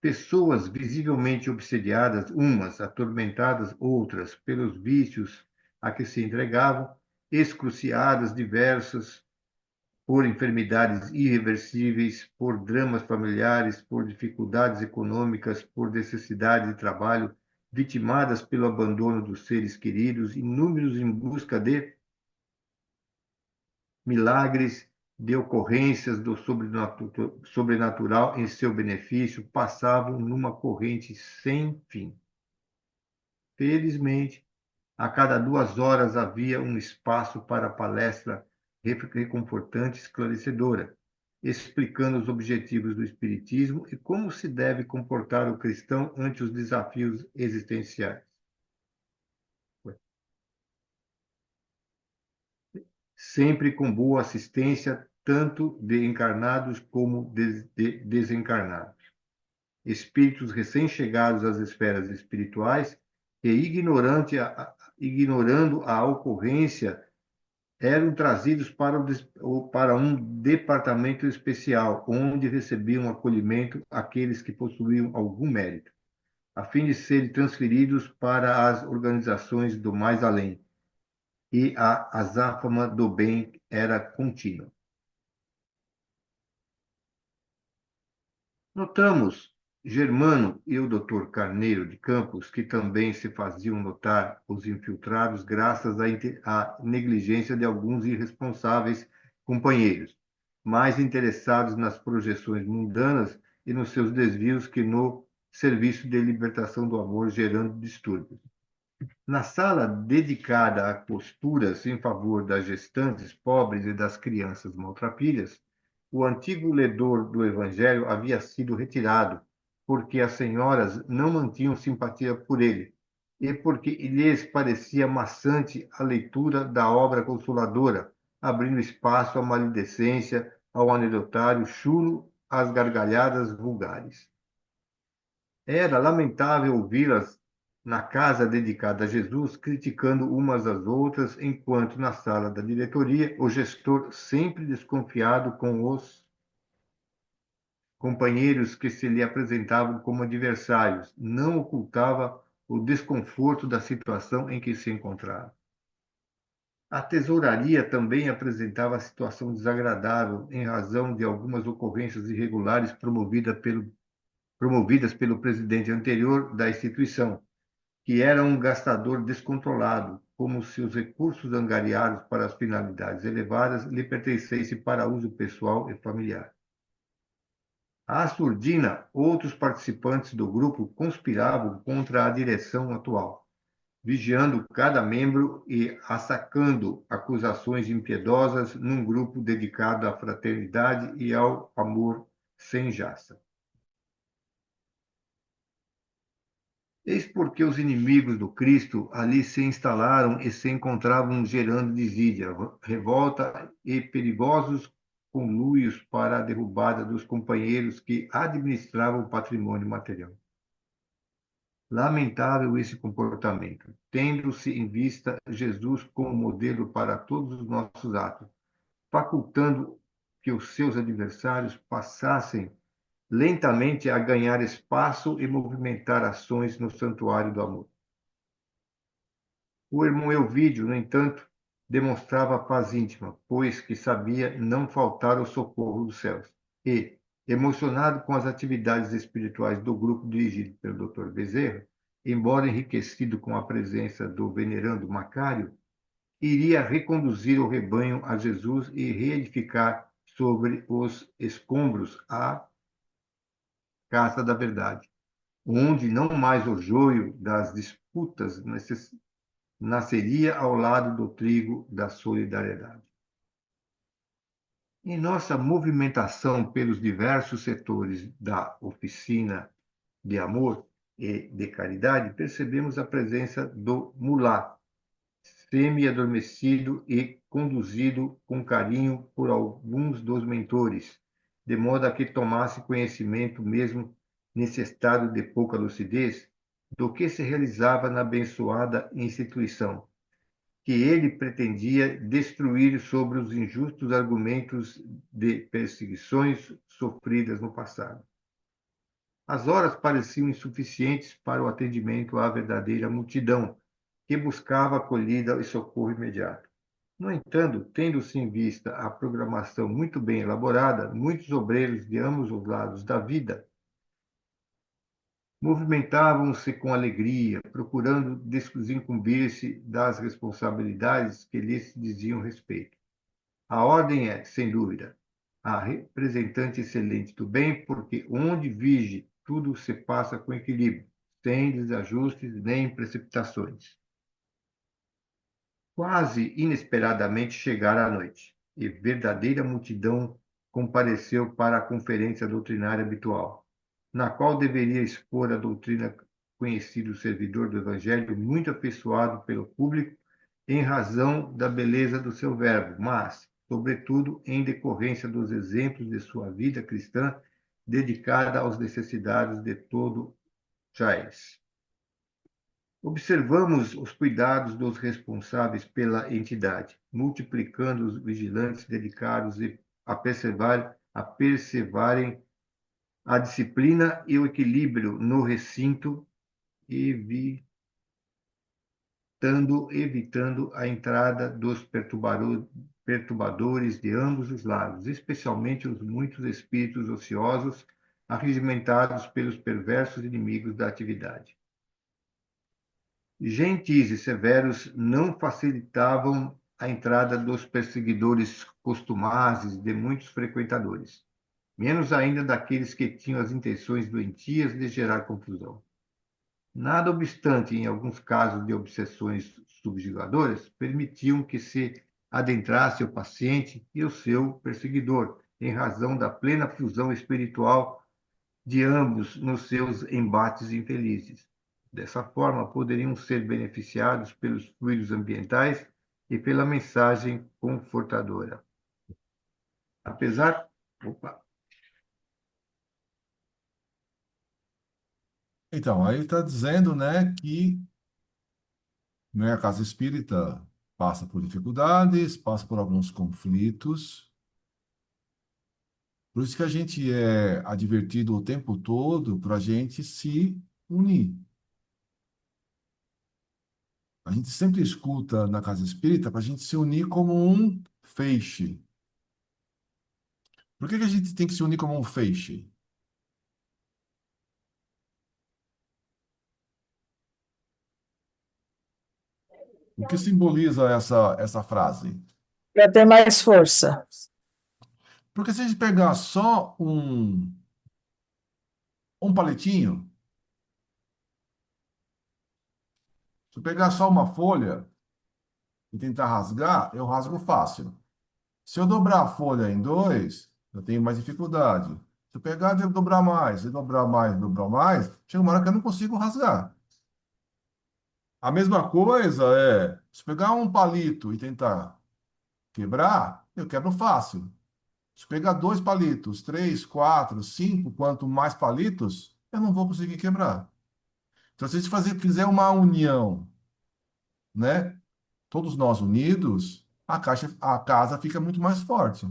Pessoas visivelmente obsediadas, umas atormentadas, outras pelos vícios a que se entregavam, excruciadas diversas por enfermidades irreversíveis, por dramas familiares, por dificuldades econômicas, por necessidade de trabalho, vitimadas pelo abandono dos seres queridos, inúmeros em busca de milagres, de ocorrências do sobrenatural em seu benefício, passavam numa corrente sem fim. Felizmente, a cada 2 horas havia um espaço para a palestra reconfortante e esclarecedora, explicando os objetivos do Espiritismo e como se deve comportar o cristão ante os desafios existenciais. Sempre com boa assistência, tanto de encarnados como de desencarnados. Espíritos recém-chegados às esferas espirituais e ignorando a ocorrência, eram trazidos para um departamento especial, onde recebiam acolhimento aqueles que possuíam algum mérito, a fim de serem transferidos para as organizações do mais além, e a azáfama do bem era contínua. Notamos Germano e o Dr. Carneiro de Campos, que também se faziam notar os infiltrados graças à negligência de alguns irresponsáveis companheiros, mais interessados nas projeções mundanas e nos seus desvios que no serviço de libertação do amor, gerando distúrbios. Na sala dedicada a posturas em favor das gestantes pobres e das crianças maltrapilhas, o antigo ledor do Evangelho havia sido retirado, porque as senhoras não mantinham simpatia por ele, e porque lhes parecia maçante a leitura da obra consoladora, abrindo espaço à maledicência, ao anedotário chulo, às gargalhadas vulgares. Era lamentável ouvi-las na casa dedicada a Jesus, criticando umas às outras, enquanto na sala da diretoria, o gestor, sempre desconfiado com os companheiros que se lhe apresentavam como adversários, não ocultava o desconforto da situação em que se encontrava. A tesouraria também apresentava a situação desagradável em razão de algumas ocorrências irregulares promovidas pelo presidente anterior da instituição, que era um gastador descontrolado, como se os recursos angariados para as finalidades elevadas lhe pertencessem para uso pessoal e familiar. À surdina, outros participantes do grupo conspiravam contra a direção atual, vigiando cada membro e assacando acusações impiedosas num grupo dedicado à fraternidade e ao amor sem jaça. Eis porque os inimigos do Cristo ali se instalaram e se encontravam gerando desídia, revolta e perigosos conluios para a derrubada dos companheiros que administravam o patrimônio material. Lamentável esse comportamento, tendo-se em vista Jesus como modelo para todos os nossos atos, facultando que os seus adversários passassem lentamente a ganhar espaço e movimentar ações no santuário do amor. O irmão Elvídio, no entanto, demonstrava paz íntima, pois que sabia não faltar o socorro dos céus. E, emocionado com as atividades espirituais do grupo dirigido pelo Dr. Bezerra, embora enriquecido com a presença do venerando Macário, iria reconduzir o rebanho a Jesus e reedificar sobre os escombros a Casa da Verdade, onde não mais o joio das disputas nasceria ao lado do trigo da solidariedade. Em nossa movimentação pelos diversos setores da oficina de amor e de caridade, percebemos a presença do mulá, semi-adormecido e conduzido com carinho por alguns dos mentores, de modo a que tomasse conhecimento mesmo nesse estado de pouca lucidez, do que se realizava na abençoada instituição, que ele pretendia destruir sobre os injustos argumentos de perseguições sofridas no passado. As horas pareciam insuficientes para o atendimento à verdadeira multidão, que buscava acolhida e socorro imediato. No entanto, tendo-se em vista a programação muito bem elaborada, muitos obreiros de ambos os lados da vida movimentavam-se com alegria, procurando desincumbir-se das responsabilidades que lhes diziam respeito. A ordem é, sem dúvida, a representante excelente do bem, porque onde vige, tudo se passa com equilíbrio, sem desajustes nem precipitações. Quase inesperadamente chegara a noite, e verdadeira multidão compareceu para a conferência doutrinária habitual, na qual deveria expor a doutrina conhecido servidor do Evangelho, muito afeiçoado pelo público, em razão da beleza do seu verbo, mas, sobretudo, em decorrência dos exemplos de sua vida cristã dedicada às necessidades de todo Jaez. Observamos os cuidados dos responsáveis pela entidade, multiplicando os vigilantes dedicados a perseverarem a disciplina e o equilíbrio no recinto, evitando a entrada dos perturbadores de ambos os lados, especialmente os muitos espíritos ociosos arregimentados pelos perversos inimigos da atividade. Gentis e severos não facilitavam a entrada dos perseguidores costumazes de muitos frequentadores, menos ainda daqueles que tinham as intenções doentias de gerar confusão. Nada obstante, em alguns casos de obsessões subjugadoras, permitiam que se adentrasse o paciente e o seu perseguidor, em razão da plena fusão espiritual de ambos nos seus embates infelizes. Dessa forma, poderiam ser beneficiados pelos fluidos ambientais e pela mensagem confortadora. Apesar. Opa! Então, aí está dizendo, né, que, né, a casa espírita passa por dificuldades, passa por alguns conflitos. Por isso que a gente é advertido o tempo todo para a gente se unir. A gente sempre escuta na casa espírita para a gente se unir como um feixe. Por que que a gente tem que se unir como um feixe? O que simboliza essa frase? Para ter mais força. Porque se a gente pegar só um palitinho, se eu pegar só uma folha e tentar rasgar, eu rasgo fácil. Se eu dobrar a folha em dois, eu tenho mais dificuldade. Se eu pegar e dobrar mais, e dobrar mais, e dobrar mais, chega uma hora que eu não consigo rasgar. A mesma coisa é, se eu pegar um palito e tentar quebrar, eu quebro fácil. Se eu pegar dois palitos, três, quatro, cinco, quanto mais palitos, eu não vou conseguir quebrar. Então, se a gente fizer uma união, né? Todos nós unidos, a casa fica muito mais forte.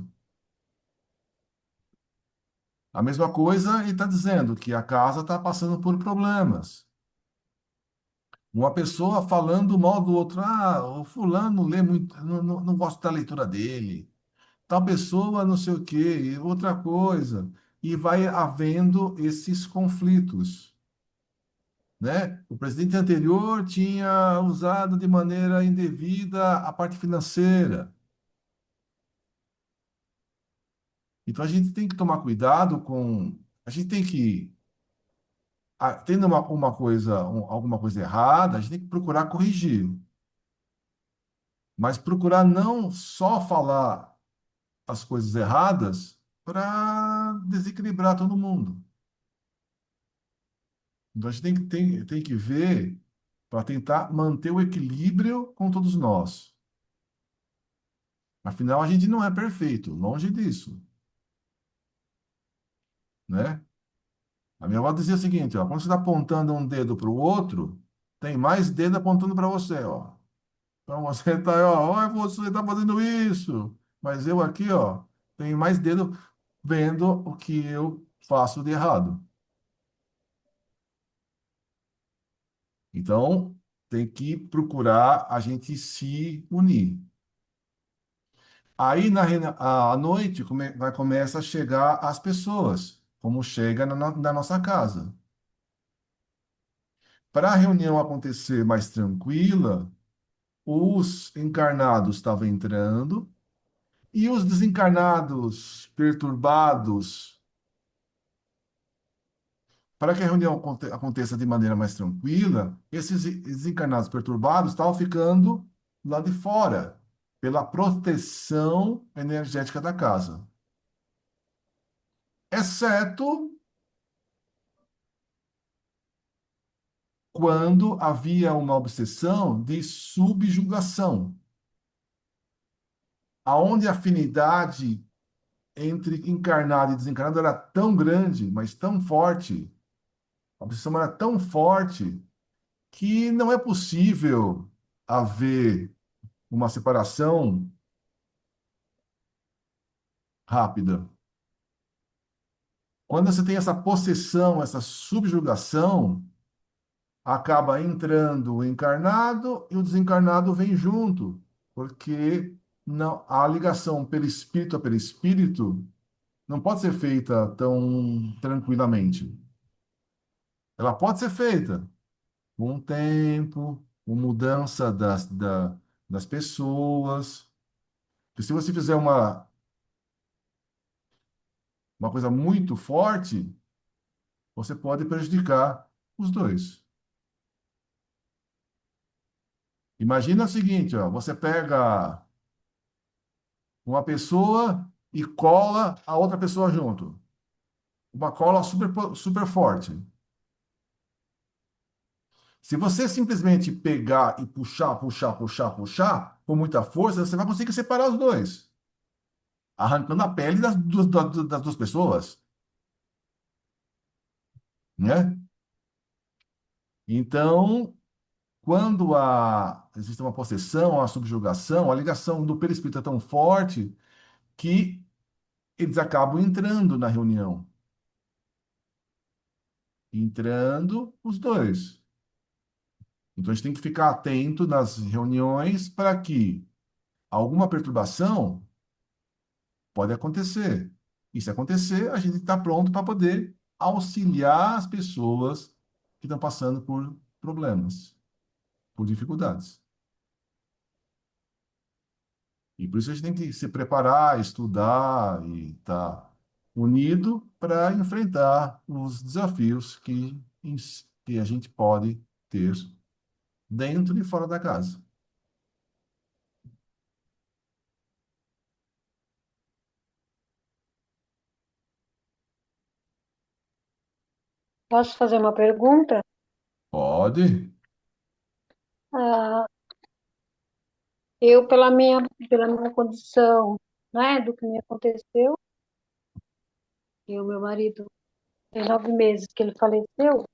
A mesma coisa, ele está dizendo que a casa está passando por problemas. Uma pessoa falando mal do outro, o fulano lê muito, não gosto da leitura dele. Tal pessoa não sei o quê, e outra coisa. E vai havendo esses conflitos, né? O presidente anterior tinha usado de maneira indevida a parte financeira. Então a gente tem que tomar cuidado com. A gente tem que. Tendo uma coisa, alguma coisa errada, a gente tem que procurar corrigir. Mas procurar não só falar as coisas erradas para desequilibrar todo mundo. Então a gente tem que ver para tentar manter o equilíbrio com todos nós. Afinal, a gente não é perfeito, longe disso, né? A minha avó dizia o seguinte, ó, quando você está apontando um dedo para o outro, tem mais dedo apontando para você, ó. Então você está, ó, você está fazendo isso, mas eu aqui, ó, tenho mais dedo vendo o que eu faço de errado. Então, tem que procurar a gente se unir. Aí, à noite, começa a chegar as pessoas, como chega na nossa casa. Para a reunião acontecer mais tranquila, os encarnados estavam entrando e os desencarnados perturbados, para que a reunião aconteça de maneira mais tranquila, esses desencarnados perturbados estavam ficando lá de fora, pela proteção energética da casa. Exceto quando havia uma obsessão de subjugação, aonde a afinidade entre encarnado e desencarnado era tão grande, mas tão forte, a obsessão era tão forte, que não é possível haver uma separação rápida. Quando você tem essa possessão, essa subjugação, acaba entrando o encarnado e o desencarnado vem junto, porque não, a ligação perispírito a perispírito não pode ser feita tão tranquilamente. Ela pode ser feita com o tempo, com mudança das pessoas. Porque se você fizer uma coisa muito forte, você pode prejudicar os dois. Imagina o seguinte, ó, você pega uma pessoa e cola a outra pessoa junto. Uma cola super forte. Se você simplesmente pegar e puxar, com muita força, você vai conseguir separar os dois, arrancando a pele das duas pessoas, né? Então, quando existe uma possessão, uma subjugação, a ligação do perispírito é tão forte que eles acabam entrando na reunião. Entrando os dois. Então, a gente tem que ficar atento nas reuniões para que alguma perturbação pode acontecer. E se acontecer, a gente está pronto para poder auxiliar as pessoas que estão passando por problemas, por dificuldades. E por isso a gente tem que se preparar, estudar e estar unido para enfrentar os desafios que a gente pode ter dentro e fora da casa. Posso fazer uma pergunta? Pode? Ah, eu, pela minha condição, né, do que me aconteceu, e o meu marido, tem 9 meses que ele faleceu,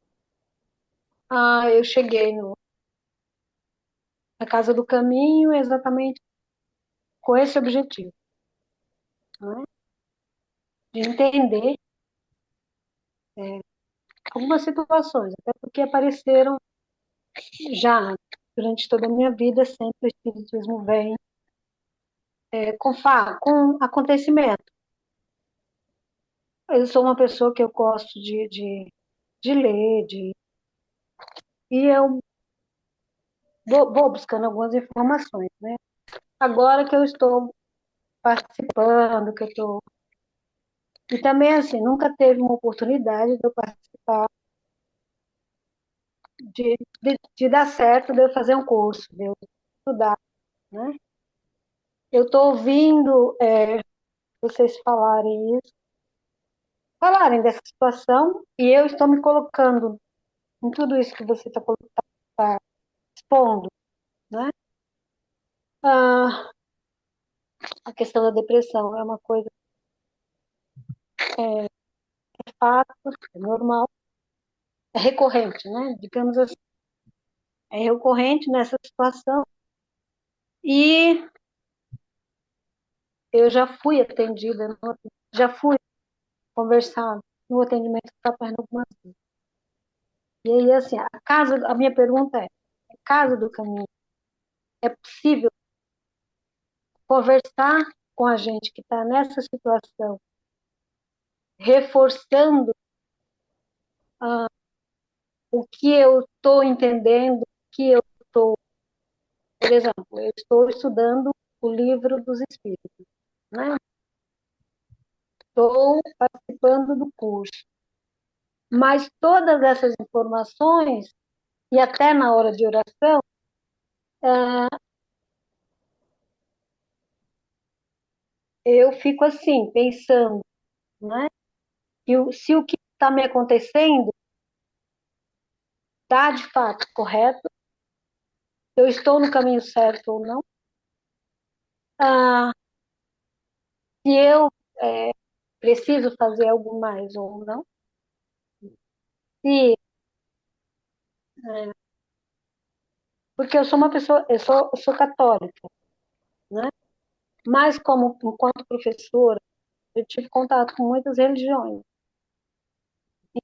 eu cheguei na Casa do Caminho exatamente com esse objetivo, né, de entender algumas situações, até porque apareceram já durante toda a minha vida, sempre o Espiritismo vem com acontecimento. Eu sou uma pessoa que eu gosto de ler, e eu vou buscando algumas informações, né? Agora que eu estou participando, que eu estou... E também, assim, nunca teve uma oportunidade de eu participar, de dar certo, de eu fazer um curso, de eu estudar, né? Eu estou ouvindo vocês falarem dessa situação, e eu estou me colocando em tudo isso que você está expondo, né? Ah, a questão da depressão é uma coisa fato, é normal, é recorrente, né? Digamos assim, é recorrente nessa situação. E eu já fui atendida, já fui conversar no atendimento fraterno algumas vezes. E aí, assim, a minha pergunta é, a Casa do Caminho, é possível conversar com a gente que está nessa situação, reforçando o que eu estou entendendo, o que eu estou, por exemplo, eu estou estudando o livro dos Espíritos, né? Estou participando do curso, mas todas essas informações, e até na hora de oração, eu fico assim, pensando, né? Se o que está me acontecendo está de fato correto, eu estou no caminho certo ou não, se eu preciso fazer algo mais ou não, se, porque eu sou uma pessoa, eu sou católica, né? Mas como enquanto professora, eu tive contato com muitas religiões.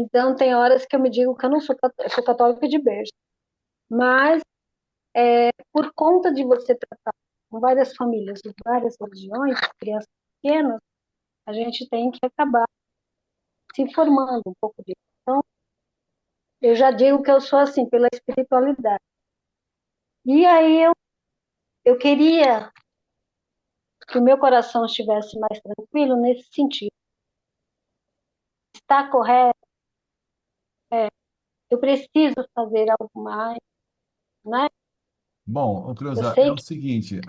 Então tem horas que eu me digo que eu não sou católica, eu sou católica de berço, mas por conta de você tratar com várias famílias de várias religiões, crianças pequenas, a gente tem que acabar se informando um pouco disso. Então, eu já digo que eu sou assim, pela espiritualidade. E aí eu queria que o meu coração estivesse mais tranquilo nesse sentido. Está correto? Eu preciso fazer algo mais, né? Bom, ô Eu Creuza, é sei o que seguinte,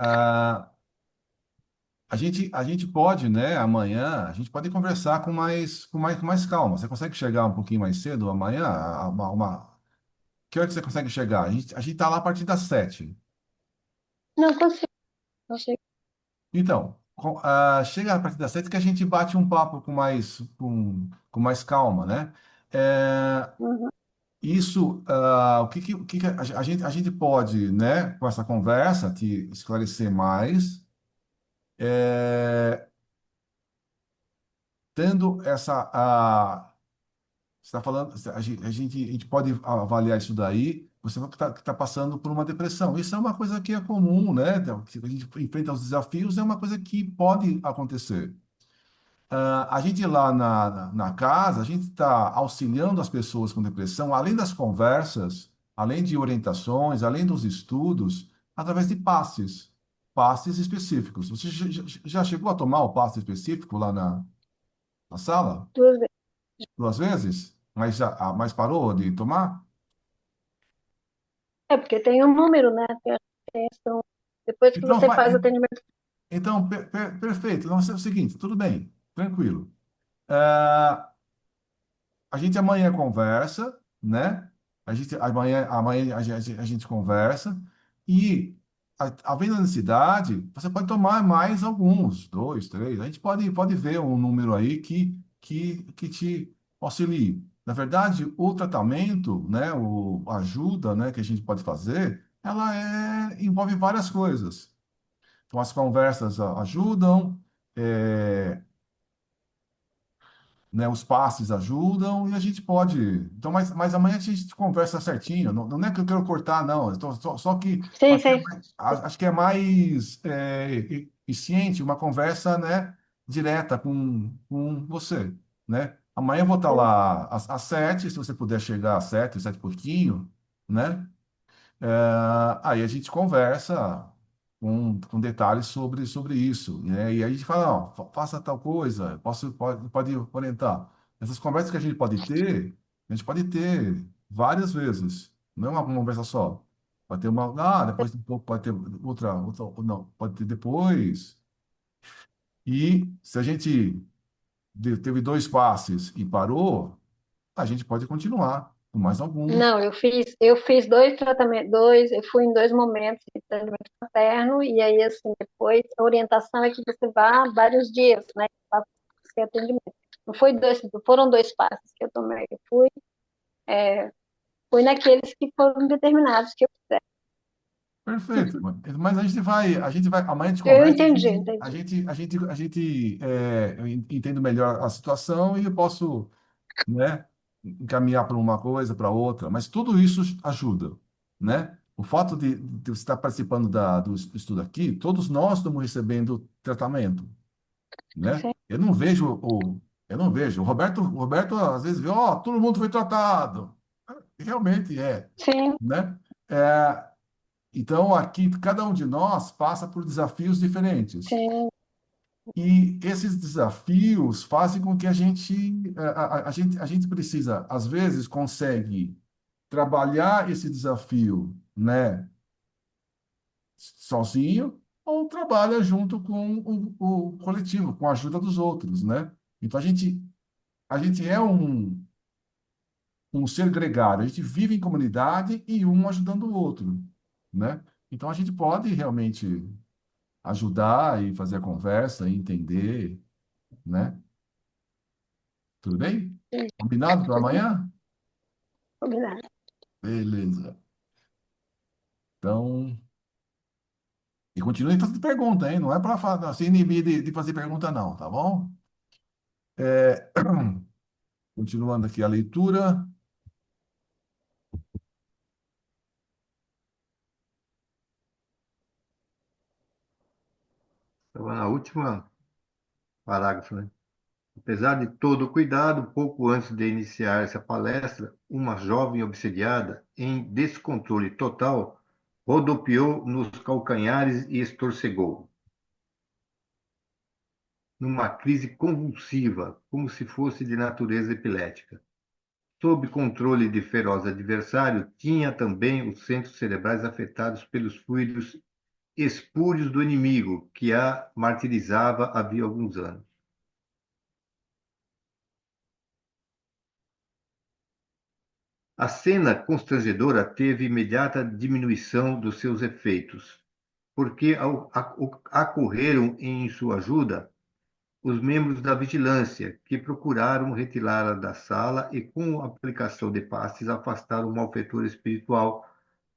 a gente pode, né, amanhã, a gente pode conversar com mais calma. Você consegue chegar um pouquinho mais cedo amanhã? Que hora que você consegue chegar? A gente tá lá a partir das 7. não consigo, não sei. Então, chega a partir das 7 que a gente bate um papo com mais calma, né? É, Uhum. isso, o que a gente pode, né, com essa conversa, te esclarecer mais, tendo você está falando, a gente pode avaliar isso daí, você está passando por uma depressão. Isso é uma coisa que é comum, né? Então, que a gente enfrenta os desafios, é uma coisa que pode acontecer. A gente lá na casa, a gente está auxiliando as pessoas com depressão, além das conversas, além de orientações, além dos estudos, através de passes específicos. Você já chegou a tomar o passe específico lá na sala? 2 vezes. 2 vezes? Mas parou de tomar? É porque tem um número, né? Depois que Então, você faz o atendimento. então perfeito. Então, é o seguinte, tudo bem, tranquilo. Ah, A gente amanhã conversa, né? Amanhã a gente conversa e, havendo necessidade, você pode tomar mais alguns, 2, 3. A gente pode ver um número aí que te auxilie. Na verdade, o tratamento, né, a ajuda, né, que a gente pode fazer, ela envolve várias coisas. Então, as conversas ajudam, é, né, os passes ajudam e a gente pode. Então, mas amanhã a gente conversa certinho. Não, não é que eu quero cortar, não. Só que Sei, acho que é sei. mais, acho que é mais eficiente uma conversa, né, direta com você, né? Amanhã eu vou estar lá às 7, se você puder chegar às 7, 7 e pouquinho, né? Aí a gente conversa com detalhes sobre isso, né? E aí a gente fala, ó, faça tal coisa, pode orientar. Essas conversas que a gente pode ter várias vezes, não é uma conversa só. Pode ter depois de um pouco, pode ter outra, não, pode ter depois. E se a gente teve 2 passes e parou, a gente pode continuar com mais alguns. Não, eu fiz 2 tratamentos, eu fui em 2 momentos de tratamento materno, e aí, assim, depois a orientação é que você vá vários dias, né? Faça esse atendimento. Não foi foram 2 passos que eu tomei. Eu fui naqueles que foram determinados que eu fizer. Perfeito. Mas a gente vai, amanhã a gente Eu conversa, entendi, entendi. eu entendo melhor a situação e eu posso, né, encaminhar para uma coisa, para outra, mas tudo isso ajuda, né? O fato de você estar participando do estudo aqui, todos nós estamos recebendo tratamento, né? Sim, Eu não vejo. O Roberto às vezes vê, ó, todo mundo foi tratado. Realmente é, sim, né? Então, aqui, cada um de nós passa por desafios diferentes. sim, E esses desafios fazem com que a gente precisa, às vezes, consegue trabalhar esse desafio, né, sozinho, ou trabalha junto com o coletivo, com a ajuda dos outros, né? Então, a gente é um ser gregário, a gente vive em comunidade e um ajudando o outro, né? Então, a gente pode realmente ajudar e fazer a conversa e entender, né? Tudo bem? sim, Combinado para tudo bem, amanhã? combinado. Beleza. Então, e continue fazendo pergunta, hein? Não é para se inibir de fazer pergunta, não, tá bom? É, continuando aqui a leitura. Estava na última parágrafo, né? Apesar de todo o cuidado, pouco antes de iniciar essa palestra, uma jovem obsediada, em descontrole total, rodopiou nos calcanhares e estorcegou, numa crise convulsiva, como se fosse de natureza epilética. Sob controle de feroz adversário, tinha também os centros cerebrais afetados pelos fluidos espúrios do inimigo, que a martirizava havia alguns anos. A cena constrangedora teve imediata diminuição dos seus efeitos, porque acorreram em sua ajuda os membros da vigilância, que procuraram retirá-la da sala e, com a aplicação de passes, afastaram o malfeitor espiritual,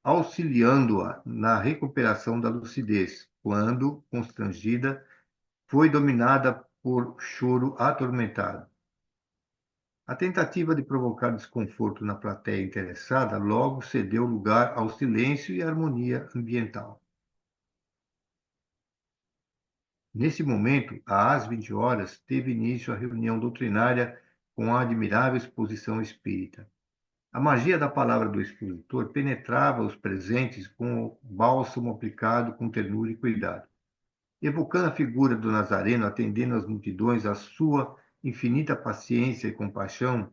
auxiliando-a na recuperação da lucidez, quando, constrangida, foi dominada por choro atormentado. A tentativa de provocar desconforto na plateia interessada logo cedeu lugar ao silêncio e à harmonia ambiental. Nesse momento, às 20 horas, teve início a reunião doutrinária com a admirável exposição espírita. A magia da palavra do expositor penetrava os presentes com o bálsamo aplicado com ternura e cuidado. Evocando a figura do Nazareno atendendo às multidões, a sua infinita paciência e compaixão,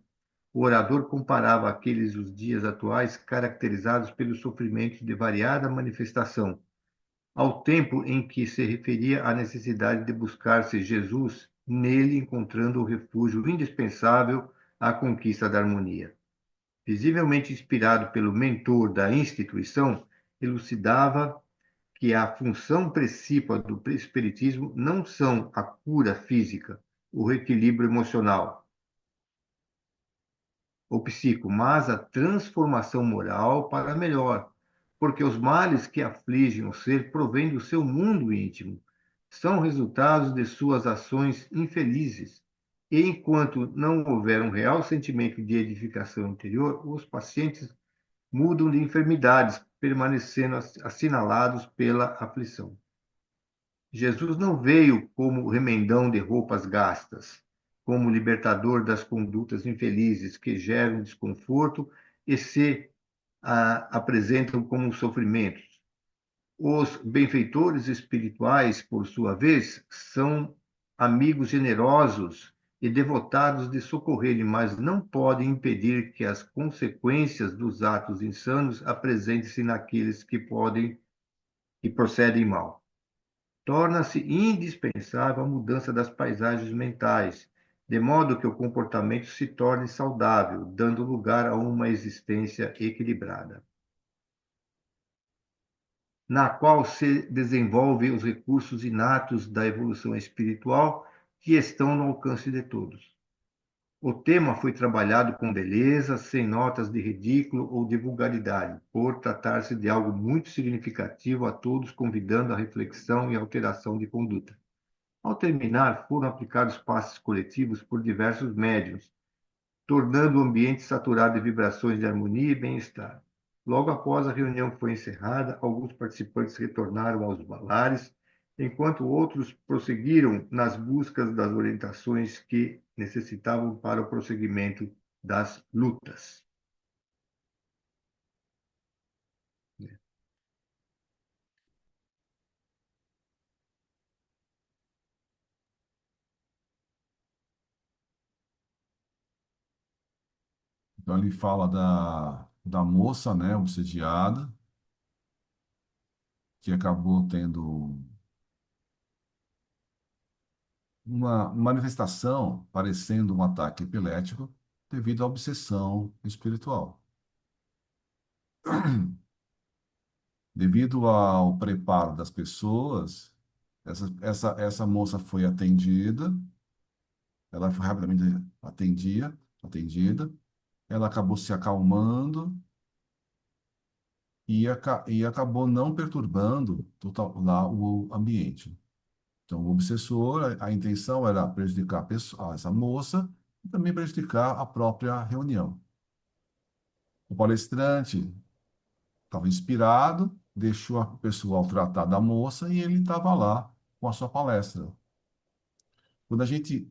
o orador comparava aqueles os dias atuais caracterizados pelos sofrimentos de variada manifestação, ao tempo em que se referia à necessidade de buscar-se Jesus, nele encontrando o refúgio indispensável à conquista da harmonia. Visivelmente inspirado pelo mentor da instituição, elucidava que a função principal do espiritismo não são a cura física, o reequilíbrio emocional, ou psíquico, mas a transformação moral para melhor, porque os males que afligem o ser provêm do seu mundo íntimo, são resultados de suas ações infelizes. E enquanto não houver um real sentimento de edificação interior, os pacientes mudam de enfermidades, permanecendo assinalados pela aflição. Jesus não veio como remendão de roupas gastas, como libertador das condutas infelizes que geram desconforto e se apresentam como sofrimentos. Os benfeitores espirituais, por sua vez, são amigos generosos e devotados de socorrerem, mas não podem impedir que as consequências dos atos insanos apresentem-se naqueles que procedem mal. Torna-se indispensável a mudança das paisagens mentais, de modo que o comportamento se torne saudável, dando lugar a uma existência equilibrada, na qual se desenvolvem os recursos inatos da evolução espiritual que estão no alcance de todos. O tema foi trabalhado com beleza, sem notas de ridículo ou de vulgaridade, por tratar-se de algo muito significativo a todos, convidando à reflexão e alteração de conduta. Ao terminar, foram aplicados passes coletivos por diversos médiuns, tornando o ambiente saturado de vibrações de harmonia e bem-estar. Logo após a reunião foi encerrada, alguns participantes retornaram aos balares, enquanto outros prosseguiram nas buscas das orientações que necessitavam para o prosseguimento das lutas. Então ele fala da moça, né, obsediada, que acabou tendo uma manifestação parecendo um ataque epilético devido à obsessão espiritual. Devido ao preparo das pessoas, essa moça foi atendida, ela foi rapidamente atendida, ela acabou se acalmando e acabou não perturbando lá o ambiente. Então, o obsessor, a intenção era prejudicar essa moça e também prejudicar a própria reunião. O palestrante estava inspirado, deixou o pessoal tratar da moça e ele estava lá com a sua palestra. Quando a gente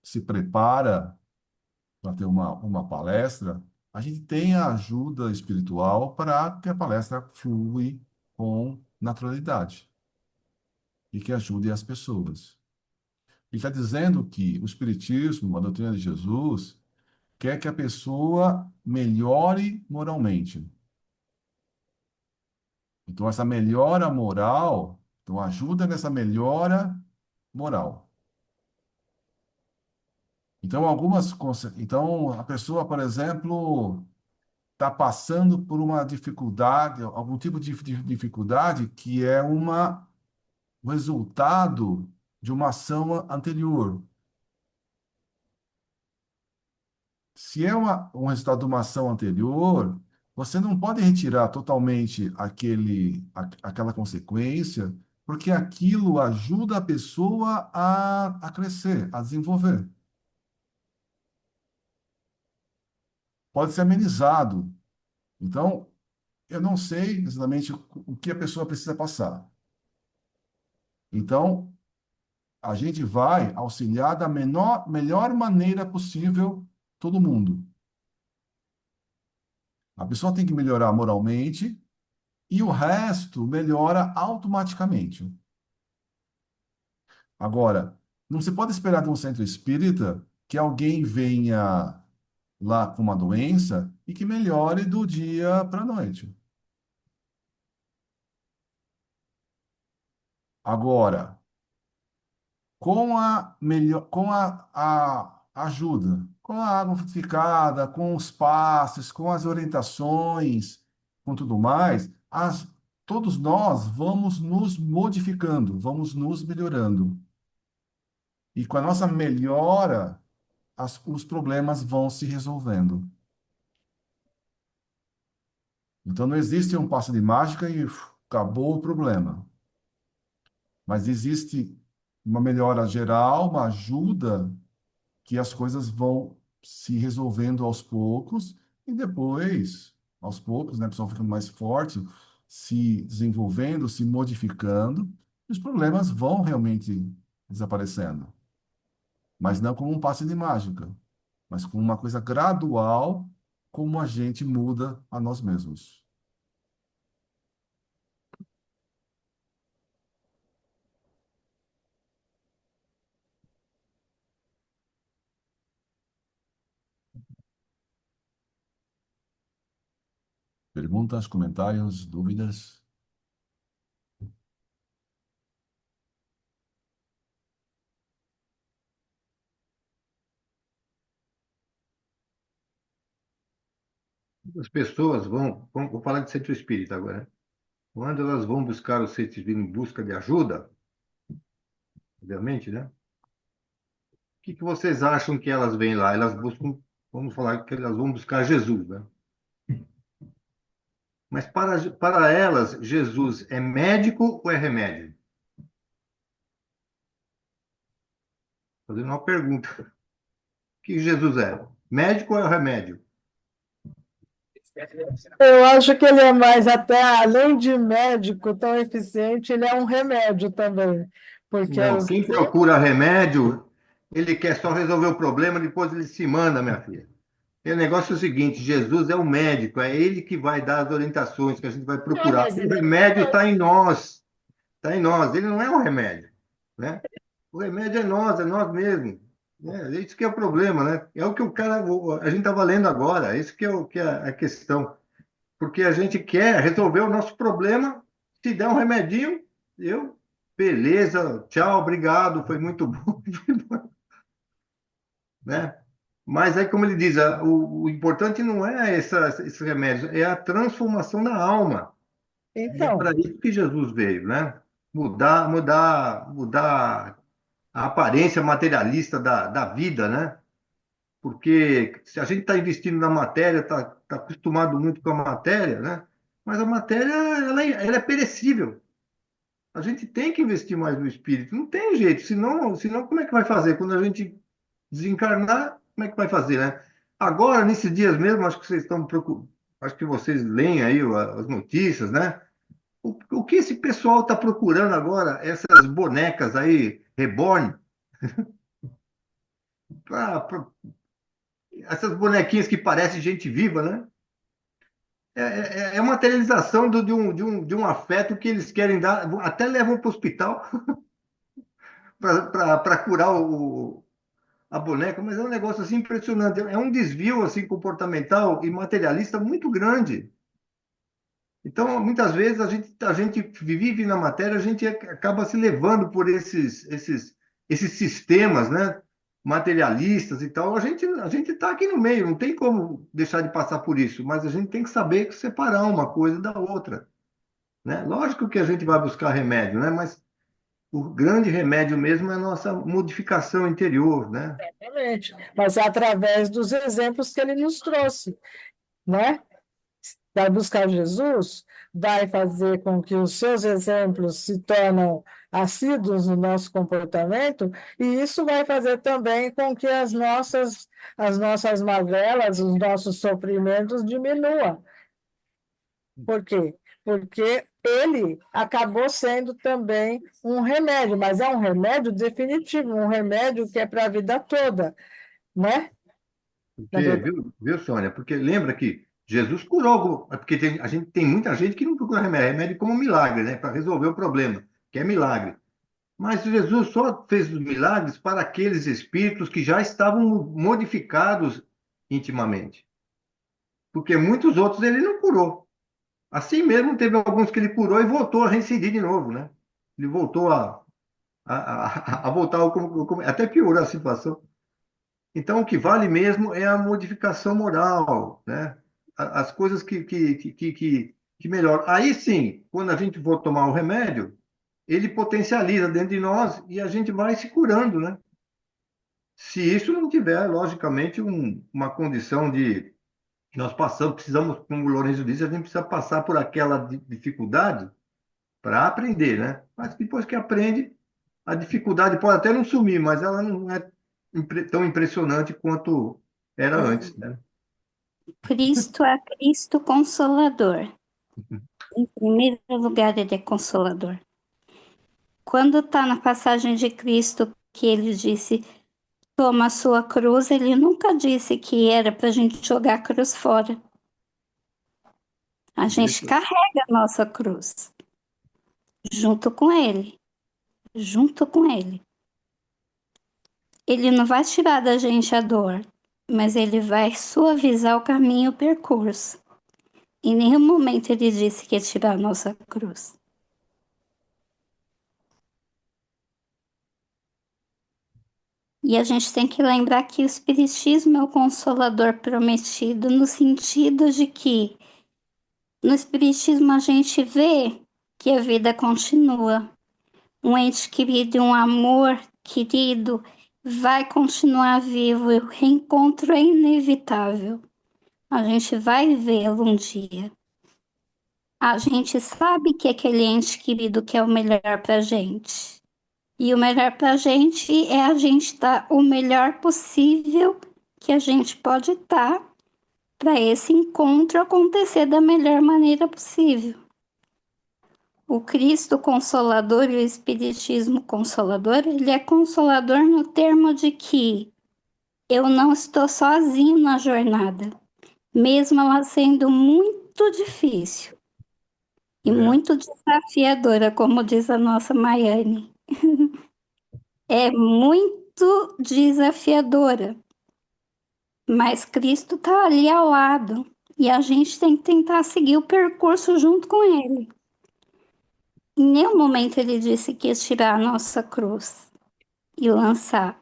se prepara para ter uma palestra, a gente tem a ajuda espiritual para que a palestra flui com naturalidade e que ajude as pessoas. E está dizendo que o Espiritismo, a doutrina de Jesus, quer que a pessoa melhore moralmente. Então, essa melhora moral, então ajuda nessa melhora moral. Então, então a pessoa, por exemplo, está passando por uma dificuldade, algum tipo de dificuldade que é um resultado de uma ação anterior. Se é um resultado de uma ação anterior, você não pode retirar totalmente aquela consequência, porque aquilo ajuda a pessoa a crescer, a desenvolver. Pode ser amenizado. Então, eu não sei exatamente o que a pessoa precisa passar. Então, a gente vai auxiliar da melhor maneira possível todo mundo. A pessoa tem que melhorar moralmente e o resto melhora automaticamente. Agora, não se pode esperar de um centro espírita que alguém venha lá com uma doença e que melhore do dia para a noite. Agora, com a ajuda, com a água frutificada, com os passes, com as orientações, com tudo mais, todos nós vamos nos modificando, vamos nos melhorando. E com a nossa melhora, os problemas vão se resolvendo. Então não existe um passe de mágica e acabou o problema. Mas existe uma melhora geral, uma ajuda que as coisas vão se resolvendo aos poucos e depois, aos poucos, né, a pessoa ficando mais forte, se desenvolvendo, se modificando, e os problemas vão realmente desaparecendo. Mas não como um passe de mágica, mas como uma coisa gradual, como a gente muda a nós mesmos. Perguntas, comentários, dúvidas? As pessoas vou falar de centro espírita agora, né? Quando elas vão buscar o centro espírita em busca de ajuda, obviamente, né? que vocês acham que elas vêm lá? Elas buscam, vamos falar que elas vão buscar Jesus, né? Mas para elas, Jesus é médico ou é remédio? Fazendo uma pergunta. O que Jesus é? Médico ou é remédio? Eu acho que ele é mais, até além de médico tão eficiente, ele é um remédio também. Porque Não, quem procura remédio, ele quer só resolver o problema, depois ele se manda, minha filha. E o negócio é o seguinte: Jesus é o médico, é ele que vai dar as orientações que a gente vai Não, procurar. mas O ele é remédio está em nós, está em nós. Ele não é um remédio, né? O remédio é nós mesmos. Né? É isso que é o problema, né? É o que o cara, a gente estava lendo agora. Isso que é o que é a questão, porque a gente quer resolver o nosso problema. Se der um remedinho, eu, beleza, tchau, obrigado, foi muito bom, né? Mas aí, como ele diz, o importante não é esses remédios, é a transformação da alma. E é para Então, isso que Jesus veio, né? Mudar a aparência materialista da vida, né? Porque se a gente está investindo na matéria, tá acostumado muito com a matéria, né? Mas a matéria, ela é perecível. A gente tem que investir mais no espírito. Não tem jeito, senão como é que vai fazer? Quando a gente desencarnar, como é que vai fazer, né? Agora, nesses dias mesmo, acho que vocês estão procurando, acho que vocês leem aí as notícias, né? O que esse pessoal está procurando agora, essas bonecas aí, reborn, essas bonequinhas que parecem gente viva, né? É a materialização de um afeto que eles querem dar, até levam para o hospital para curar a boneca, mas é um negócio assim impressionante. É um desvio assim comportamental e materialista muito grande. Então, muitas vezes a gente vive na matéria, a gente acaba se levando por esses sistemas, né, materialistas e tal. A gente está aqui no meio, não tem como deixar de passar por isso, mas a gente tem que saber separar uma coisa da outra, né? Lógico que a gente vai buscar remédio, né? Mas o grande remédio mesmo é a nossa modificação interior, né? exatamente. Mas é através dos exemplos que ele nos trouxe, né? Vai buscar Jesus, vai fazer com que os seus exemplos se tornem assíduos no nosso comportamento, e isso vai fazer também com que as nossas mazelas, os nossos sofrimentos diminuam. Por quê? Porque ele acabou sendo também um remédio, mas é um remédio definitivo, um remédio que é para a vida toda, né? Na Porque, verdade. viu, Sônia? Porque lembra que Jesus curou, porque a gente tem muita gente que não procura remédio como milagre, né? Para resolver o problema, que é milagre. Mas Jesus só fez os milagres para aqueles espíritos que já estavam modificados intimamente. Porque muitos outros ele não curou. Assim mesmo, teve alguns que ele curou e voltou a reincidir de novo, né? Ele voltou a voltar até piorou a situação. Então, o que vale mesmo é a modificação moral, né? As coisas que melhoram. Aí sim, quando a gente for tomar o remédio, ele potencializa dentro de nós e a gente vai se curando, né? Se isso não tiver, logicamente, uma condição de nós passamos, precisamos, como o Lourenço disse, a gente precisa passar por aquela dificuldade para aprender, né? Mas depois que aprende, a dificuldade pode até não sumir, mas ela não é tão impressionante quanto era antes, né? Cristo é Cristo Consolador. Em primeiro lugar, ele é Consolador. Quando está na passagem de Cristo que ele disse, toma a sua cruz, ele nunca disse que era para a gente jogar a cruz fora. A gente carrega a nossa cruz junto com ele, junto com ele. Ele não vai tirar da gente a dor, mas ele vai suavizar o caminho, o percurso. Em nenhum momento ele disse que ia tirar a nossa cruz. E a gente tem que lembrar que o Espiritismo é o consolador prometido, no sentido de que no Espiritismo a gente vê que a vida continua. Um ente querido, um amor querido, vai continuar vivo, o reencontro é inevitável. A gente vai vê-lo um dia. A gente sabe que aquele ente querido quer o melhor para a gente. E o melhor para a gente é a gente dar o melhor possível que a gente pode dar para esse encontro acontecer da melhor maneira possível. O Cristo Consolador e o Espiritismo Consolador, ele é consolador no termo de que eu não estou sozinho na jornada, mesmo ela sendo muito difícil e É, muito desafiadora, como diz a nossa Maiane. É muito desafiadora, mas Cristo está ali ao lado e a gente tem que tentar seguir o percurso junto com Ele. Em nenhum momento Ele disse que ia tirar a nossa cruz e lançar.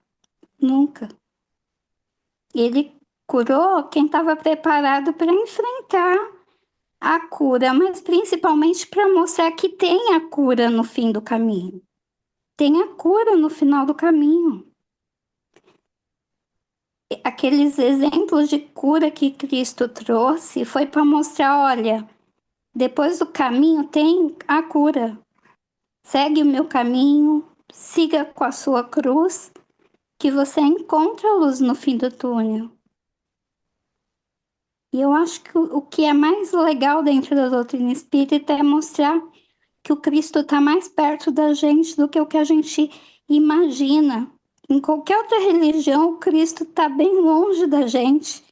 Nunca. Ele curou quem estava preparado para enfrentar a cura, mas principalmente para mostrar que tem a cura no fim do caminho. Tem a cura no final do caminho. Aqueles exemplos de cura que Cristo trouxe foi para mostrar, olha, depois do caminho tem a cura. Segue o meu caminho, siga com a sua cruz, que você encontra a luz no fim do túnel. E eu acho que o que é mais legal dentro da doutrina espírita é mostrar que o Cristo está mais perto da gente do que o que a gente imagina. Em qualquer outra religião, o Cristo está bem longe da gente.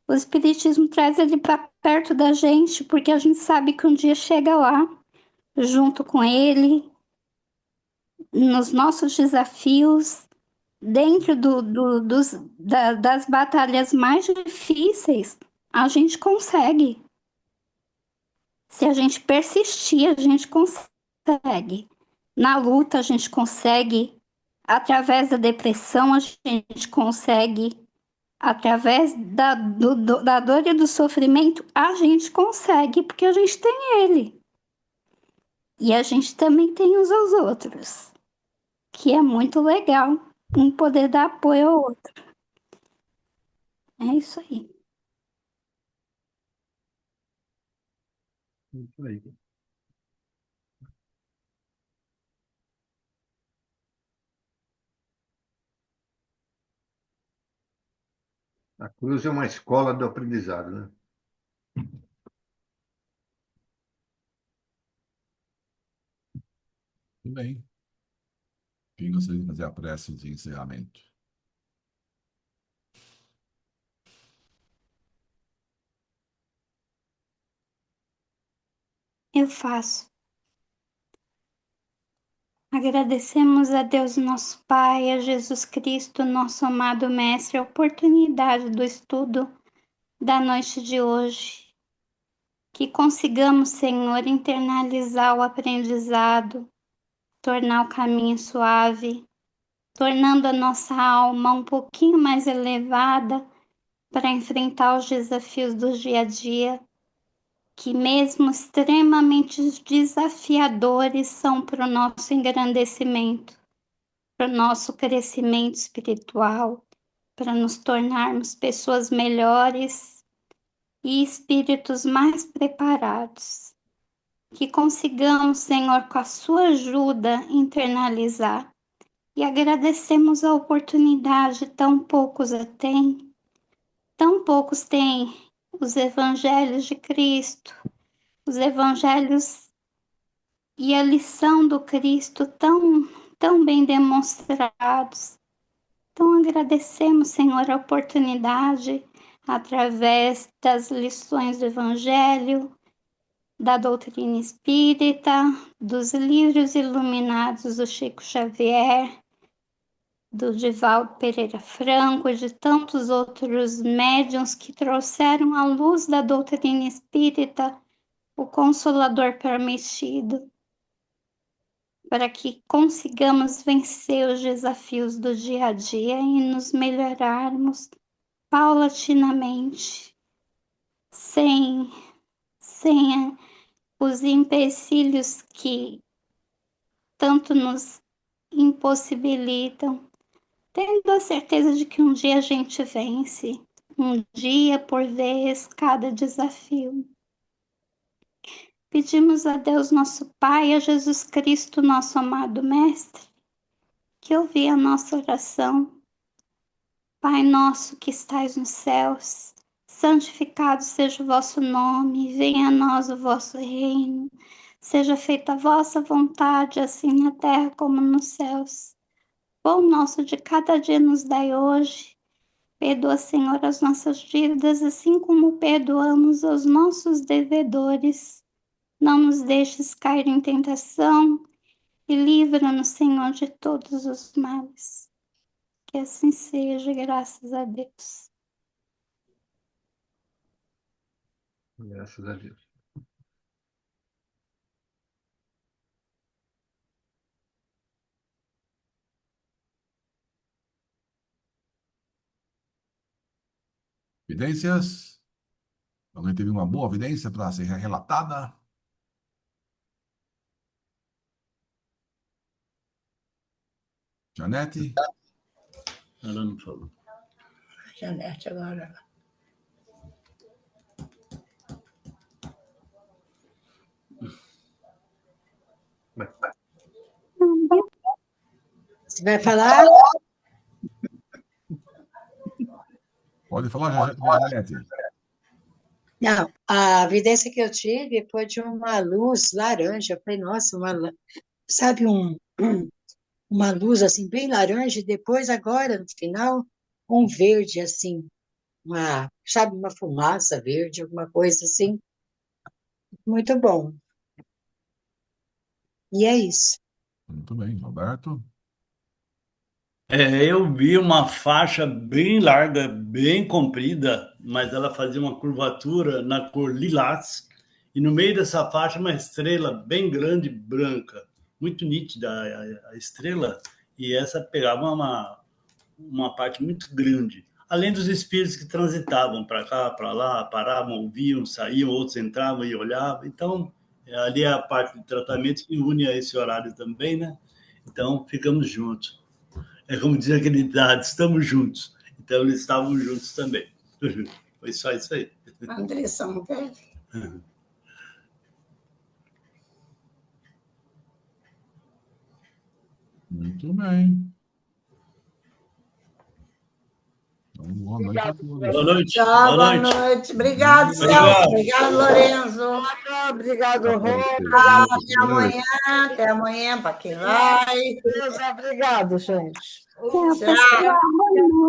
O Espiritismo traz ele para perto da gente, porque a gente sabe que um dia chega lá, junto com ele, nos nossos desafios, dentro das batalhas mais difíceis, a gente consegue. Se a gente persistir, a gente consegue. Na luta, a gente consegue. Através da depressão, a gente consegue. Através da dor e do sofrimento, a gente consegue, porque a gente tem ele. E a gente também tem uns aos outros, que é muito legal, um poder dar apoio ao outro. É isso aí. isso aí. A cruz é uma escola do aprendizado, né? Tudo bem. Quem gostaria de fazer a prece de encerramento? Eu faço. Agradecemos a Deus, nosso Pai, a Jesus Cristo, nosso amado Mestre, a oportunidade do estudo da noite de hoje. Que consigamos, Senhor, internalizar o aprendizado, tornar o caminho suave, tornando a nossa alma um pouquinho mais elevada para enfrentar os desafios do dia a dia, que mesmo extremamente desafiadores são para o nosso engrandecimento, para o nosso crescimento espiritual, para nos tornarmos pessoas melhores e espíritos mais preparados. Que consigamos, Senhor, com a sua ajuda, internalizar. E agradecemos a oportunidade, tão poucos têm os evangelhos de Cristo, os evangelhos e a lição do Cristo tão bem demonstrados. Então agradecemos, Senhor, a oportunidade através das lições do Evangelho, da doutrina espírita, dos livros iluminados do Chico Xavier, do Divaldo Pereira Franco e de tantos outros médiuns que trouxeram à luz da doutrina espírita o Consolador Prometido, para que consigamos vencer os desafios do dia a dia e nos melhorarmos paulatinamente, sem os empecilhos que tanto nos impossibilitam, tendo a certeza de que um dia a gente vence, um dia por vez, cada desafio. Pedimos a Deus nosso Pai, a Jesus Cristo, nosso amado Mestre, que ouvi a nossa oração. Pai nosso que estais nos céus, santificado seja o vosso nome, venha a nós o vosso reino, seja feita a vossa vontade, assim na terra como nos céus. Pão nosso de cada dia nos dai hoje. Perdoa, Senhor, as nossas dívidas, assim como perdoamos aos nossos devedores. Não nos deixes cair em tentação e livra-nos, Senhor, de todos os males. Que assim seja, graças a Deus. Graças a Deus. Evidências? Alguém teve uma boa evidência para ser relatada? Janete? Ela não falou. Janete agora. Você vai falar? Pode falar, Janete. Não, a evidência que eu tive foi de uma luz laranja. Eu falei, nossa, sabe, uma luz assim, bem laranja, e depois, agora, no final, um verde, assim, sabe, uma fumaça verde, alguma coisa assim. Muito bom. E é isso. Muito bem, Roberto. Eu vi uma faixa bem larga, bem comprida, mas ela fazia uma curvatura na cor lilás, e no meio dessa faixa uma estrela bem grande, branca, muito nítida a estrela, e essa pegava uma parte muito grande. Além dos espíritos que transitavam para cá, para lá, paravam, ouviam, saíam, outros entravam e olhavam. Então, ali é a parte de tratamento que une a esse horário também, né? Então, ficamos juntos. É como diz aquele ditado, estamos juntos. Então, eles estavam juntos também. Foi só isso aí. Andressa, não quer? Muito bem. Então, boa noite a todos. Boa noite. Tchau, Boa noite. noite. Obrigado, Celso. Obrigado, Lorenzo. Obrigado, Rô. Até amanhã. Até amanhã, para quem vai. Obrigado, gente. Tchau, pessoal. Boa noite.